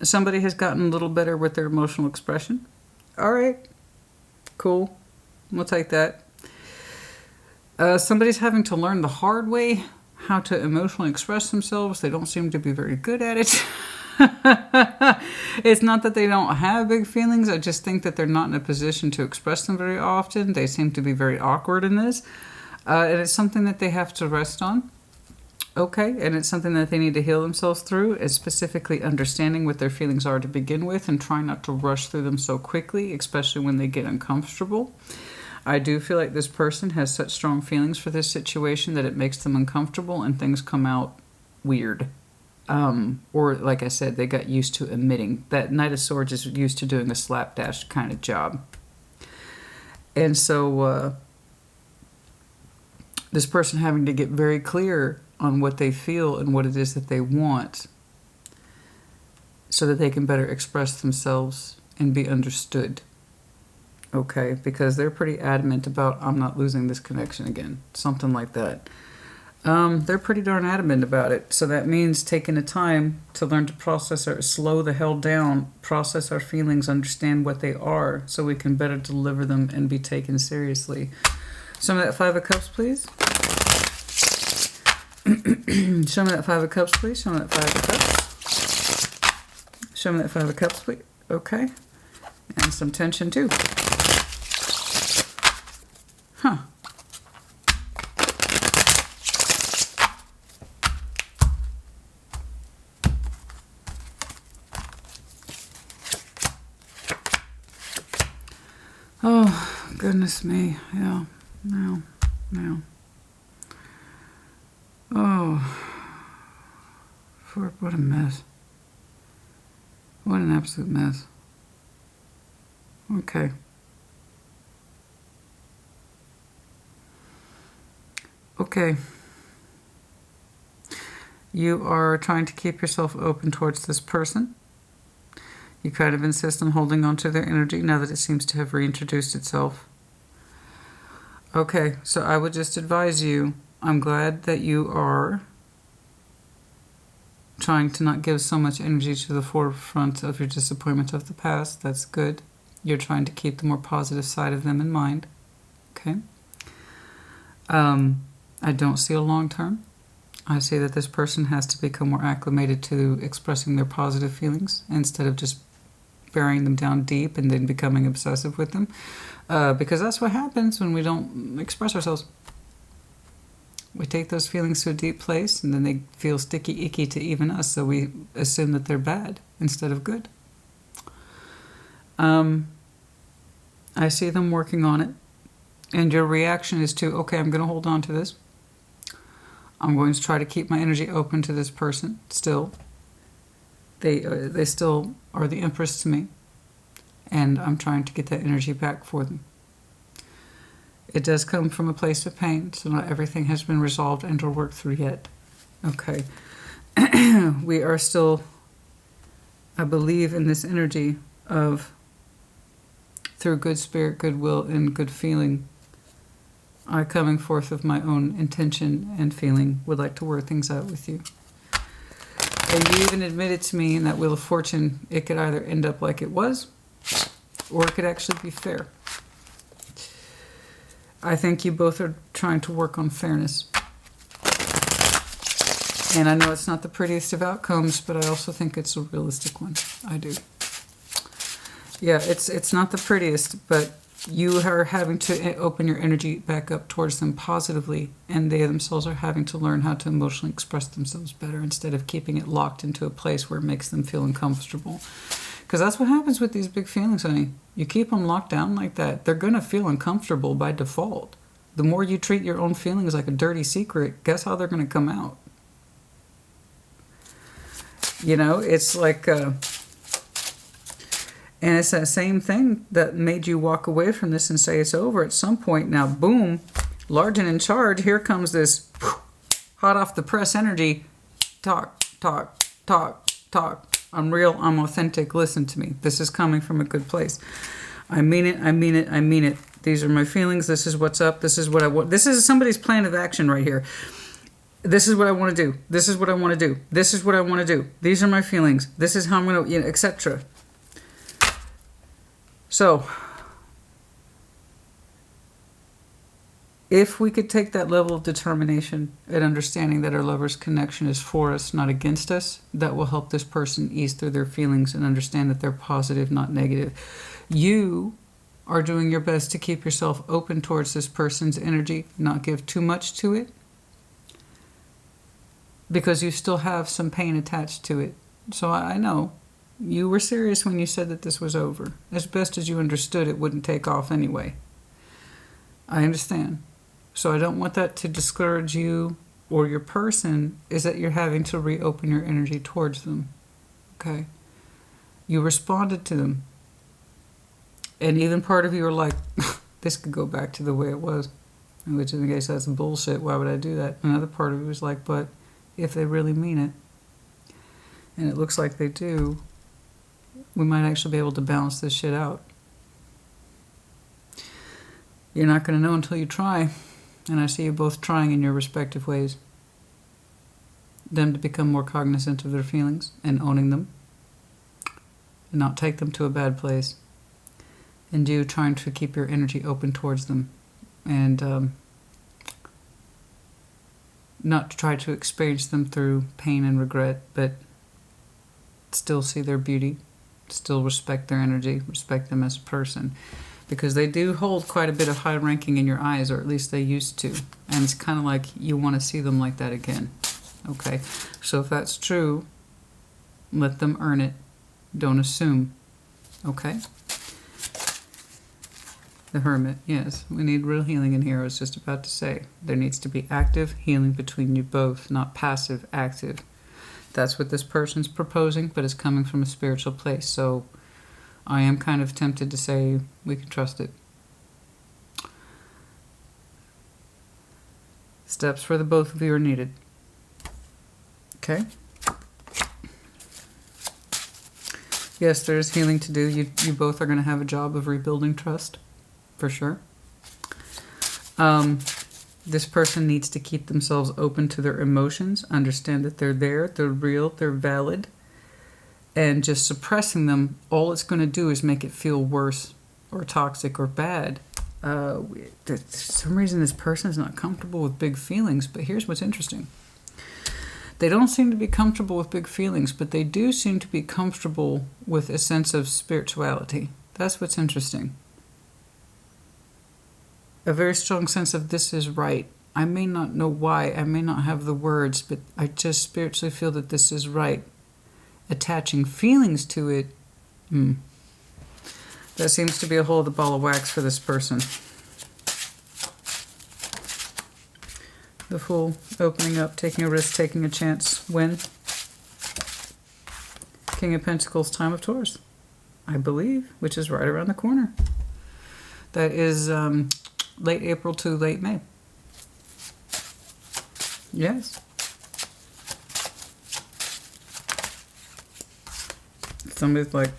Somebody has gotten a little better with their emotional expression. All right. Cool. We'll take that. Somebody's having to learn the hard way how to emotionally express themselves. They don't seem to be very good at it. It's not that they don't have big feelings. I just think that they're not in a position to express them very often. They seem to be very awkward in this. And it's something that they have to rest on. Okay, and it's something that they need to heal themselves through, is specifically understanding what their feelings are to begin with and trying not to rush through them so quickly, especially when they get uncomfortable. I do feel like this person has such strong feelings for this situation that it makes them uncomfortable and things come out weird. Or, like I said, they got used to emitting. That Knight of Swords is used to doing a slapdash kind of job. And so, this person having to get very clear on what they feel and what it is that they want so that they can better express themselves and be understood. Okay, because they're pretty adamant about, I'm not losing this connection again. Something like that. They're pretty darn adamant about it. So that means taking the time to learn to process or slow the hell down, process our feelings, understand what they are, so we can better deliver them and be taken seriously. Some of that Five of Cups, please. Show me that Five of Cups, please. Show me that Five of Cups. Show me that Five of Cups, please. Okay. And some tension, too. Huh. Oh, goodness me. Yeah. No. Oh. What a mess. What an absolute mess. Okay. Okay. You are trying to keep yourself open towards this person. You kind of insist on holding on to their energy now that it seems to have reintroduced itself. Okay, so I would just advise you, I'm glad that you are trying to not give so much energy to the forefront of your disappointment of the past. That's good. You're trying to keep the more positive side of them in mind. Okay? I don't see a long term. I see that this person has to become more acclimated to expressing their positive feelings instead of just burying them down deep and then becoming obsessive with them. Because that's what happens when we don't express ourselves. We take those feelings to a deep place and then they feel sticky, icky to even us, so we assume that they're bad instead of good. I see them working on it. And your reaction is to, okay, I'm going to hold on to this. I'm going to try to keep my energy open to this person still. They still are the Empress to me. And I'm trying to get that energy back for them. It does come from a place of pain, so not everything has been resolved and or worked through yet. Okay. We are still, I believe, in this energy of, through good spirit, goodwill, and good feeling, I, coming forth of my own intention and feeling, would like to work things out with you. And you even admitted to me in that Wheel of Fortune, it could either end up like it was, or it could actually be fair. I think you both are trying to work on fairness. And I know it's not the prettiest of outcomes, but I also think it's a realistic one. I do. Yeah, it's not the prettiest, but you are having to open your energy back up towards them positively, and they themselves are having to learn how to emotionally express themselves better instead of keeping it locked into a place where it makes them feel uncomfortable. Because that's what happens with these big feelings, honey. You keep them locked down like that, they're going to feel uncomfortable by default. The more you treat your own feelings like a dirty secret, guess how they're going to come out? You know, it's like... And it's that same thing that made you walk away from this and say it's over at some point. Now, boom, large and in charge, here comes this hot off the press energy. Talk. I'm real, I'm authentic, listen to me. This is coming from a good place. I mean it. These are my feelings, this is what's up, this is what I want. This is somebody's plan of action right here. This is what I want to do. This is what I want to do. This is what I want to do. These are my feelings. This is how I'm going to, etc. So, if we could take that level of determination and understanding that our lover's connection is for us, not against us, that will help this person ease through their feelings and understand that they're positive, not negative. You are doing your best to keep yourself open towards this person's energy, not give too much to it, because you still have some pain attached to it. So I know. You were serious when you said that this was over. As best as you understood, it wouldn't take off anyway. I understand. So I don't want that to discourage you or your person, is that you're having to reopen your energy towards them. Okay? You responded to them. And even part of you are like, this could go back to the way it was. which in the case that's bullshit. Why would I do that? Another part of it was like, but if they really mean it, and it looks like they do, we might actually be able to balance this shit out. You're not going to know until you try. And I see you both trying in your respective ways. Them to become more cognizant of their feelings and owning them. And not take them to a bad place. And you trying to keep your energy open towards them. And not to try to experience them through pain and regret, but still see their beauty. Still respect their energy. Respect them as a person. Because they do hold quite a bit of high ranking in your eyes, or at least they used to. And it's kind of like you want to see them like that again. Okay? So if that's true, let them earn it. Don't assume. Okay? The Hermit, yes. We need real healing in here, I was just about to say. There needs to be active healing between you both, not passive, active. That's what this person's proposing, but it's coming from a spiritual place. So I am kind of tempted to say we can trust it. Steps for the both of you are needed. Okay? Yes, there's healing to do. You both are going to have a job of rebuilding trust, for sure. This person needs to keep themselves open to their emotions, understand that they're there, they're real, they're valid. And just suppressing them, all it's going to do is make it feel worse or toxic or bad. For some reason, this person is not comfortable with big feelings. But here's what's interesting. They don't seem to be comfortable with big feelings, but they do seem to be comfortable with a sense of spirituality. That's what's interesting. A very strong sense of this is right. I may not know why. I may not have the words, but I just spiritually feel that this is right. Attaching feelings to it, that seems to be a whole other ball of wax for this person. The Fool, opening up, taking a risk, taking a chance. When? King of Pentacles, time of Taurus, I believe, which is right around the corner. That is late April to late May. Yes. Somebody's like,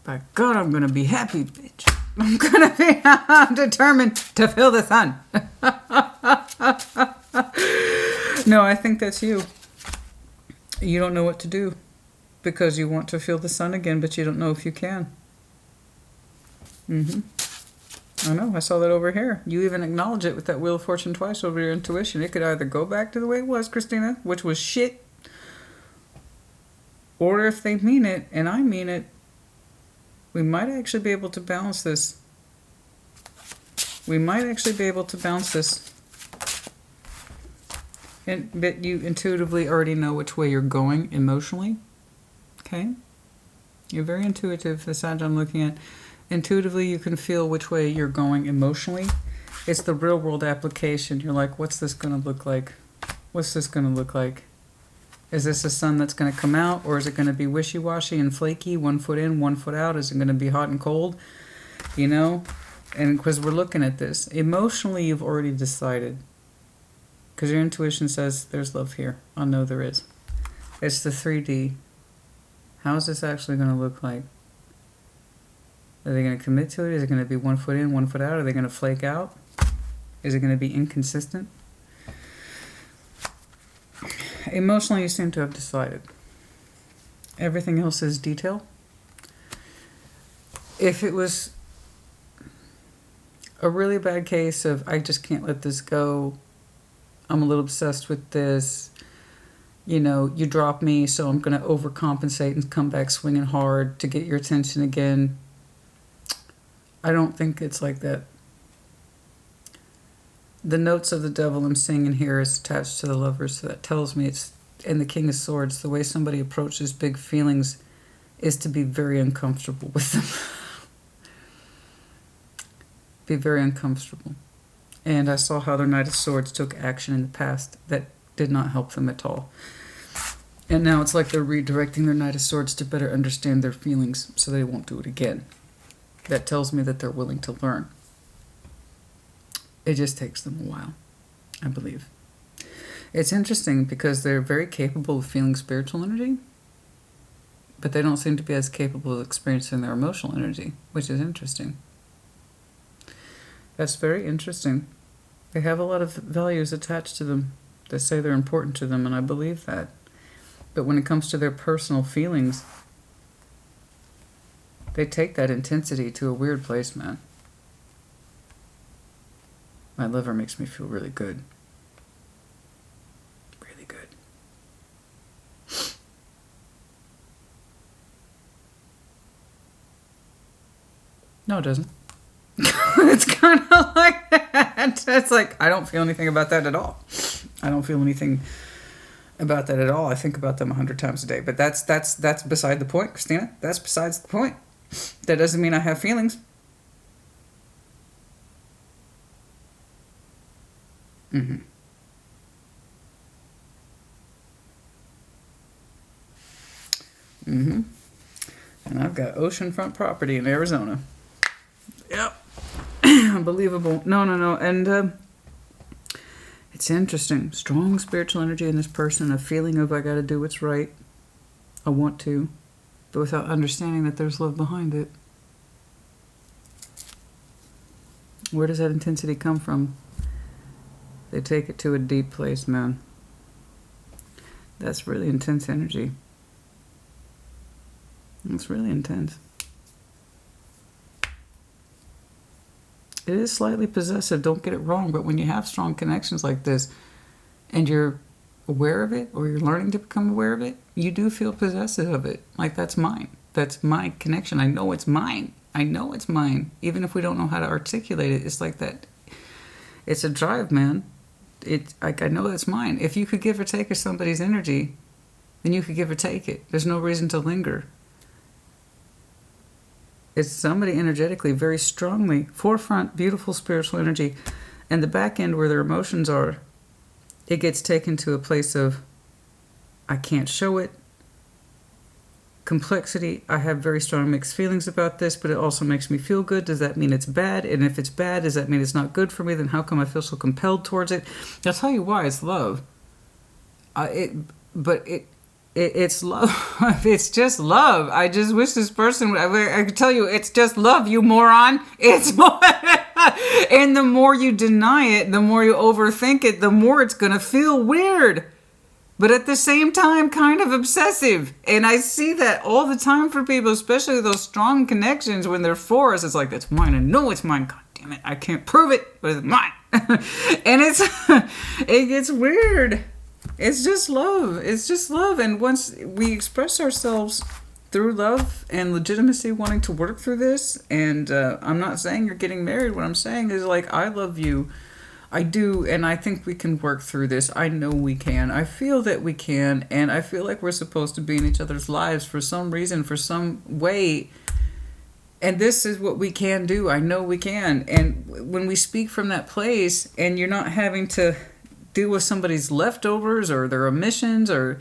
by God, I'm going to be happy, bitch. I'm determined to feel the sun. No, I think that's you. You don't know what to do because you want to feel the sun again, but you don't know if you can. I know, I saw that over here. You even acknowledge it with that Wheel of Fortune twice over your intuition. It could either go back to the way it was, Christina, which was shit, or if they mean it, and I mean it, we might actually be able to balance this. We might actually be able to balance this. But you intuitively already know which way you're going emotionally. Okay? You're very intuitive, the side I'm looking at. Intuitively, you can feel which way you're going emotionally. It's the real world application. You're like, what's this going to look like? What's this going to look like? Is this a sun that's going to come out, or is it going to be wishy-washy and flaky, 1 foot in, 1 foot out? Is it going to be hot and cold? You know? And because we're looking at this, emotionally you've already decided. Because your intuition says there's love here. I know there is. It's the 3D. How is this actually going to look like? Are they going to commit to it? Is it going to be 1 foot in, 1 foot out? Are they going to flake out? Is it going to be inconsistent? Emotionally, you seem to have decided. Everything else is detail. If it was a really bad case of, I just can't let this go, I'm a little obsessed with this, you know, you drop me, so I'm going to overcompensate and come back swinging hard to get your attention again. I don't think it's like that. The notes of the devil I'm seeing in here is attached to the Lovers, so that tells me it's in the King of Swords. The way somebody approaches big feelings is to be very uncomfortable with them. Be very uncomfortable. And I saw how their Knight of Swords took action in the past that did not help them at all. And now it's like they're redirecting their Knight of Swords to better understand their feelings so they won't do it again. That tells me that they're willing to learn. It just takes them a while, I believe. It's interesting because they're very capable of feeling spiritual energy, but they don't seem to be as capable of experiencing their emotional energy, which is interesting. That's very interesting. They have a lot of values attached to them that say they're important to them, and I believe that. But when it comes to their personal feelings, they take that intensity to a weird place, man. My liver makes me feel really good. Really good. No, it doesn't. It's kind of like that. It's like, I don't feel anything about that at all. I don't feel anything about that at all. I think about them 100 times a day. But that's beside the point, Christina. That's besides the point. That doesn't mean I have feelings. Mm-hmm. Mm-hmm. And I've got oceanfront property in Arizona. Yep. Unbelievable. No. And it's interesting. Strong spiritual energy in this person. A feeling of I got to do what's right. I want to. But without understanding that there's love behind it. Where does that intensity come from? They take it to a deep place, man. That's really intense energy. It's really intense. It is slightly possessive, don't get it wrong, but when you have strong connections like this and you're aware of it or you're learning to become aware of it, you do feel possessive of it. Like, that's mine. That's my connection. I know it's mine. I know it's mine. Even if we don't know how to articulate it, it's like that. It's a drive, man. It's like, I know it's mine. If you could give or take of somebody's energy, then you could give or take it. There's no reason to linger. It's somebody energetically, very strongly, forefront, beautiful spiritual energy, and the back end where their emotions are, it gets taken to a place of, I can't show it. Complexity, I have very strong mixed feelings about this, but it also makes me feel good. Does that mean it's bad? And if it's bad, does that mean it's not good for me? Then how come I feel so compelled towards it? I'll tell you why. It's love. It's love. It's just love. I just wish this person, I could tell you, it's just love, you moron. It's more. And the more you deny it, the more you overthink it, the more it's going to feel weird. But at the same time, kind of obsessive. And I see that all the time for people, especially those strong connections when they're for us. It's like, that's mine. I know it's mine. God damn it. I can't prove it, but it's mine. And it gets weird. It's just love. It's just love. And once we express ourselves through love and legitimacy, wanting to work through this, and I'm not saying you're getting married. What I'm saying is, like, I love you. I do, and I think we can work through this. I know we can. I feel that we can, and I feel like we're supposed to be in each other's lives for some reason, for some way. And this is what we can do. I know we can. And when we speak from that place, and you're not having to deal with somebody's leftovers or their omissions and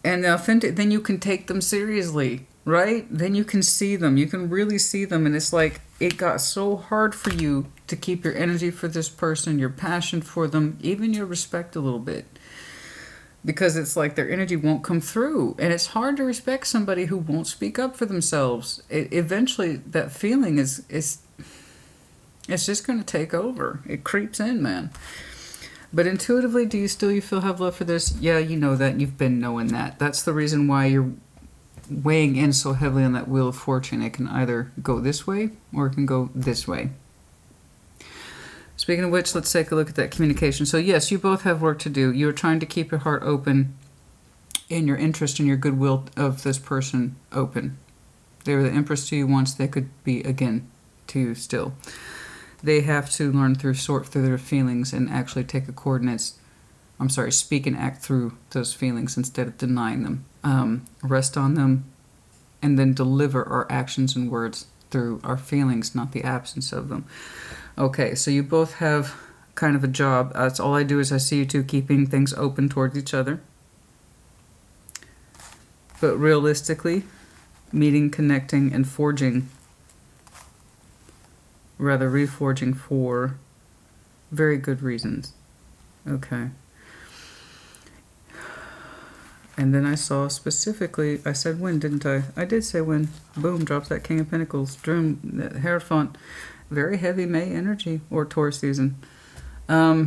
the authentic, then you can take them seriously, right? Then you can see them. You can really see them. And it's like, it got so hard for you to keep your energy for this person, your passion for them, even your respect a little bit. Because it's like their energy won't come through. And it's hard to respect somebody who won't speak up for themselves. Eventually, that feeling is it's just going to take over. It creeps in, man. But intuitively, do you feel have love for this? Yeah, you know that. You've been knowing that. That's the reason why you're weighing in so heavily on that Wheel of Fortune. It can either go this way or it can go this way. Speaking of which, let's take a look at that communication. So yes, you both have work to do. You're trying to keep your heart open and your interest and your goodwill of this person open. They were the Empress to you once. They could be again to you still. They have to learn sort through their feelings and actually take speak and act through those feelings instead of denying them. Rest on them and then deliver our actions and words through our feelings, not the absence of them. Okay, so you both have kind of a job. That's all I do is I see you two keeping things open towards each other. But realistically, meeting, connecting, and forging, rather reforging for Very good reasons. Okay. And then I saw specifically, I said when, didn't I? I did say when. Boom, drops that King of Pentacles. Droom, that Hierophant. Very heavy May energy, or Taurus season. Okay.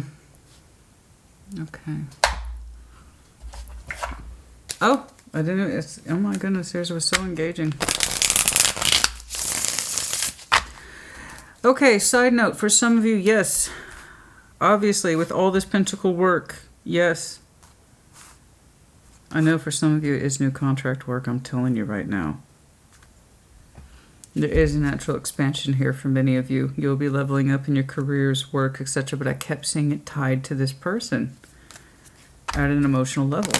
Oh, I didn't, it's, oh my goodness, yours was so engaging. Okay, side note, for some of you, yes. Obviously, with all this pentacle work, yes. I know for some of you it is new contract work, I'm telling you right now. There is a natural expansion here for many of you. You'll be leveling up in your careers, work, etc. But I kept seeing it tied to this person at an emotional level.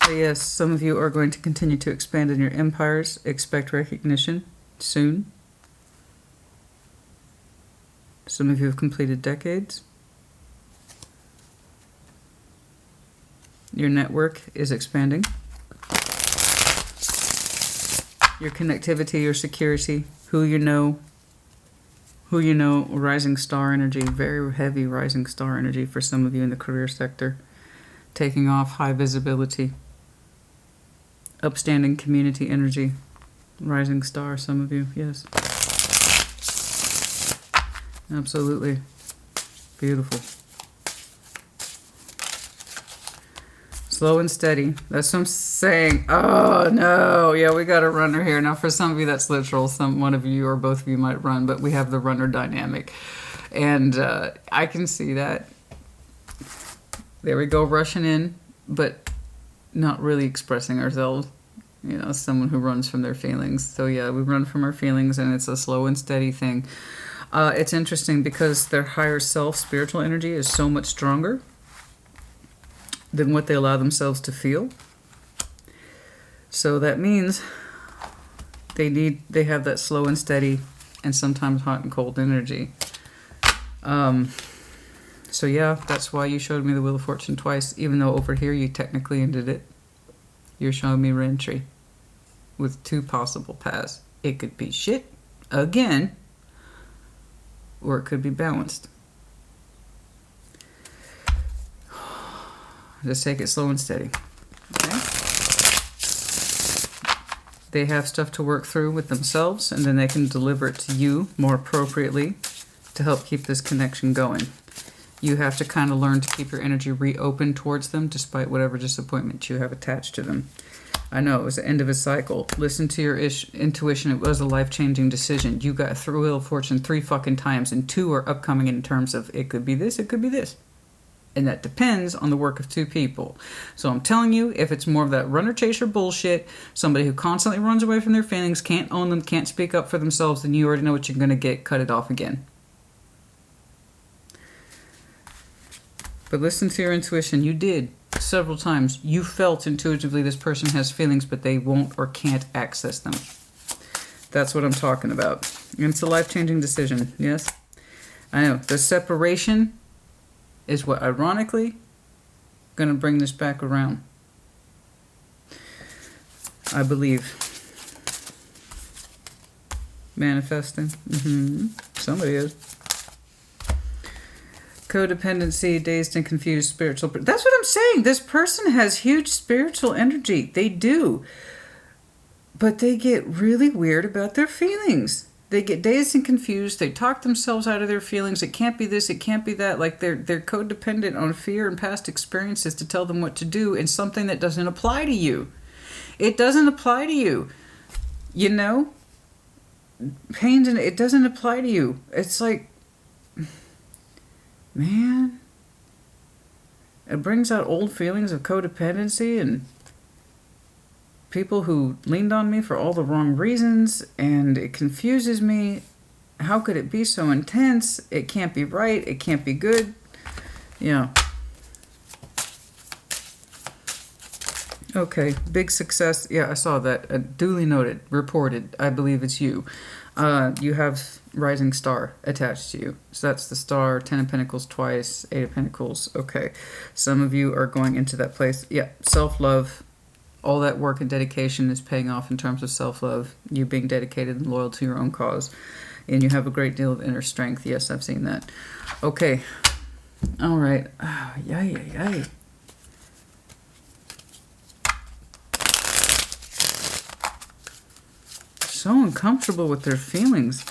So yes, some of you are going to continue to expand in your empires. Expect recognition soon. Some of you have completed decades. Your network is expanding. Your connectivity, your security, who you know, rising star energy, very heavy rising star energy for some of you in the career sector. Taking off, high visibility. Upstanding community energy, rising star, some of you, yes. Absolutely. Beautiful. Slow and steady. That's what I'm saying. Oh, no. Yeah, we got a runner here. Now, for some of you, that's literal. One of you or both of you might run, but we have the runner dynamic. And I can see that. There we go, rushing in, but not really expressing ourselves. You know, someone who runs from their feelings. So, yeah, we run from our feelings, and it's a slow and steady thing. It's interesting because their higher self, spiritual energy, is so much stronger than what they allow themselves to feel. So that means they have that slow and steady and sometimes hot and cold energy. So yeah, that's why you showed me the Wheel of Fortune twice, even though over here you technically ended it. You're showing me re-entry with two possible paths. It could be shit again, or it could be balanced. Just take it slow and steady. Okay? They have stuff to work through with themselves, and then they can deliver it to you more appropriately to help keep this connection going. You have to kind of learn to keep your energy reopened towards them despite whatever disappointment you have attached to them. I know it was the end of a cycle. Listen to your intuition. It was a life-changing decision. You got through Wheel of Fortune 3 fucking times, and 2 are upcoming in terms of it could be this, it could be this. And that depends on the work of 2 people. So I'm telling you, if it's more of that runner-chaser bullshit, somebody who constantly runs away from their feelings, can't own them, can't speak up for themselves, then you already know what you're going to get. Cut it off again. But listen to your intuition. You did several times. You felt intuitively this person has feelings, but they won't or can't access them. That's what I'm talking about. And it's a life-changing decision, yes? I know. The separation is what, ironically, going to bring this back around. I believe. Manifesting. Somebody is. Codependency, dazed and confused, spiritual. That's what I'm saying. This person has huge spiritual energy. They do. But they get really weird about their feelings. They get dazed and confused. They talk themselves out of their feelings. It can't be this, it can't be that. Like they're codependent on fear and past experiences to tell them what to do in something that doesn't apply to you. It doesn't apply to you. You know? Pain, it doesn't apply to you. It's like, man, it brings out old feelings of codependency and people who leaned on me for all the wrong reasons, and it confuses me. How could it be so intense? It can't be right. It can't be good. Yeah. Okay, big success. Yeah, I saw that. Duly noted, reported. I believe it's you. You have rising star attached to you. So that's the star, 10 of Pentacles twice, 8 of Pentacles. Okay, some of you are going into that place. Yeah, self-love. All that work and dedication is paying off in terms of self-love. You being dedicated and loyal to your own cause. And you have a great deal of inner strength. Yes, I've seen that. Okay. All right. Yay. So uncomfortable with their feelings.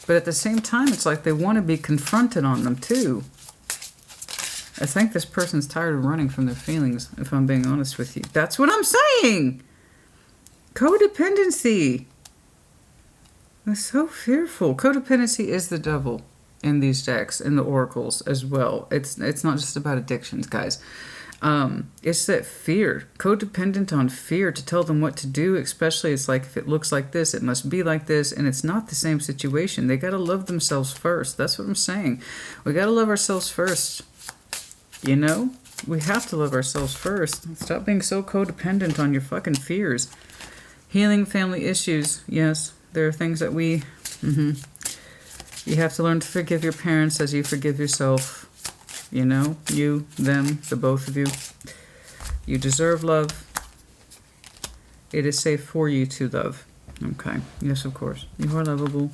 But at the same time, it's like they want to be confronted on them too. I think this person's tired of running from their feelings, if I'm being honest with you. That's what I'm saying! Codependency. They're so fearful. Codependency is the devil in these decks, in the oracles as well. It's not just about addictions, guys. It's that fear. Codependent on fear to tell them what to do, especially it's like if it looks like this, it must be like this, and it's not the same situation. They got to love themselves first. That's what I'm saying. We got to love ourselves first. You know? We have to love ourselves first. Stop being so codependent on your fucking fears. Healing family issues. Yes, there are things that we... You have to learn to forgive your parents as you forgive yourself. You know? You, them, the both of you. You deserve love. It is safe for you to love. Okay. Yes, of course. You are lovable.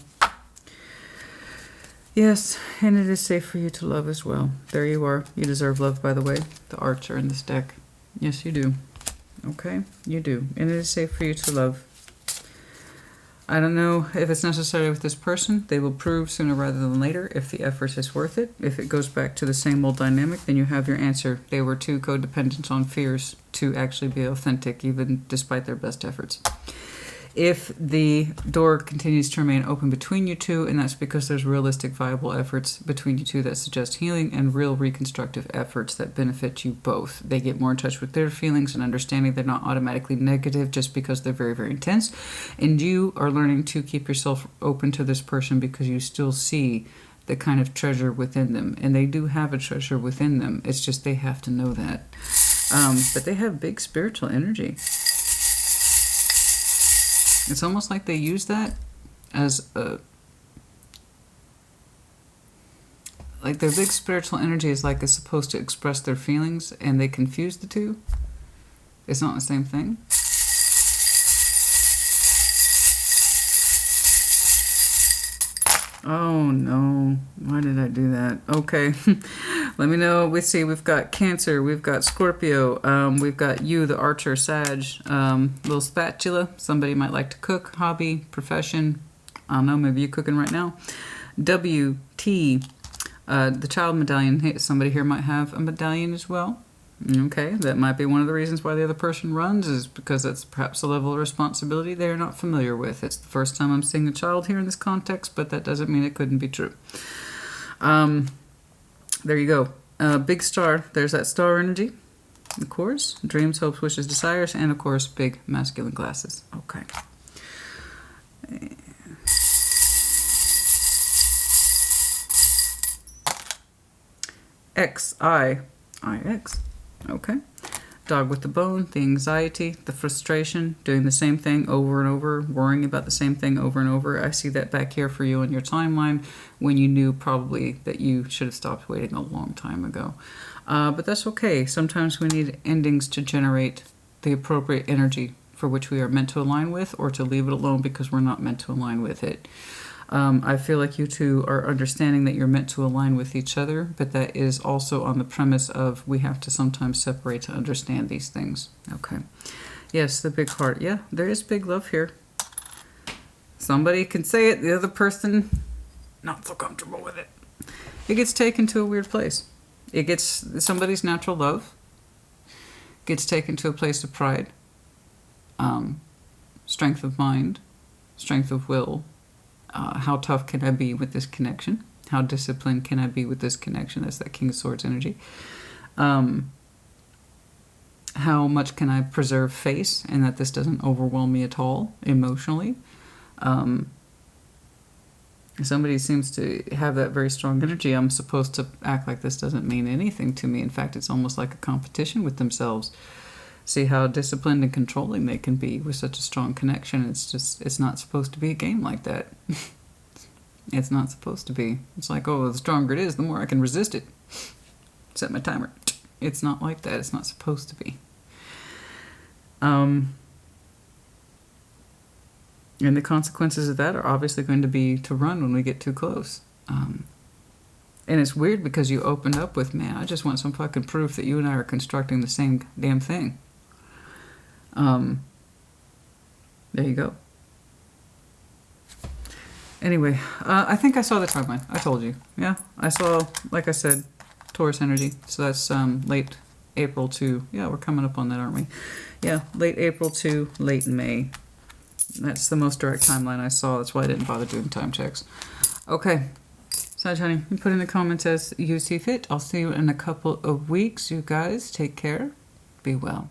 Yes, and it is safe for you to love as well. There you are. You deserve love, by the way. The Archer in this deck. Yes, you do. Okay? You do. And it is safe for you to love. I don't know if it's necessary with this person. They will prove sooner rather than later if the effort is worth it. If it goes back to the same old dynamic, then you have your answer. They were too codependent on fears to actually be authentic, even despite their best efforts. If the door continues to remain open between you two, and that's because there's realistic, viable efforts between you two that suggest healing and real reconstructive efforts that benefit you both. They get more in touch with their feelings and understanding they're not automatically negative just because they're very, very intense. And you are learning to keep yourself open to this person because you still see the kind of treasure within them. And they do have a treasure within them. It's just they have to know that. But they have big spiritual energy. It's almost like they use that as a... Like their big spiritual energy is like it's supposed to express their feelings and they confuse the two. It's not the same thing. Oh no, why did I do that? Okay, let me know. We see we've got Cancer, we've got Scorpio, we've got you, the Archer, Sag, little spatula. Somebody might like to cook, hobby, profession. I don't know, maybe you're cooking right now. WT, the child medallion. Hey, somebody here might have a medallion as well. Okay, that might be one of the reasons why the other person runs, is because that's perhaps a level of responsibility they're not familiar with. It's the first time I'm seeing a child here in this context, but that doesn't mean it couldn't be true. There you go. Big star, there's that star energy, of course. Dreams, hopes, wishes, desires, and of course, big masculine glasses. Okay. X-I-I-X. Okay. Dog with the bone, the anxiety, the frustration, doing the same thing over and over, worrying about the same thing over and over. I see that back here for you in your timeline when you knew probably that you should have stopped waiting a long time ago. But that's okay. Sometimes we need endings to generate the appropriate energy for which we are meant to align with, or to leave it alone because we're not meant to align with it. I feel like you two are understanding that you're meant to align with each other, but that is also on the premise of we have to sometimes separate to understand these things. Okay. Yes, the big heart. Yeah, there is big love here. Somebody can say it, the other person not so comfortable with it. It gets taken to a weird place. It gets somebody's natural love gets taken to a place of pride, strength of mind, strength of will. How tough can I be with this connection? How disciplined can I be with this connection? That's that King of Swords energy. How much can I preserve face and that this doesn't overwhelm me at all emotionally? Somebody seems to have that very strong energy. I'm supposed to act like this doesn't mean anything to me. In fact, it's almost like a competition with themselves. See how disciplined and controlling they can be with such a strong connection. It's not supposed to be a game like that. It's not supposed to be. It's like, oh, the stronger it is, the more I can resist it. Set my timer. It's not like that. It's not supposed to be. And the consequences of that are obviously going to be to run when we get too close. And it's weird because you opened up with, man, I just want some fucking proof that you and I are constructing the same damn thing. There you go. Anyway, I think I saw the timeline. I told you. Yeah, I saw, like I said, Taurus energy. So that's late April to, yeah, we're coming up on that, aren't we? Yeah, late April to late May. That's the most direct timeline I saw. That's why I didn't bother doing time checks. Okay. Sag, honey, you put in the comments as you see fit. I'll see you in a couple of weeks. You guys take care. Be well.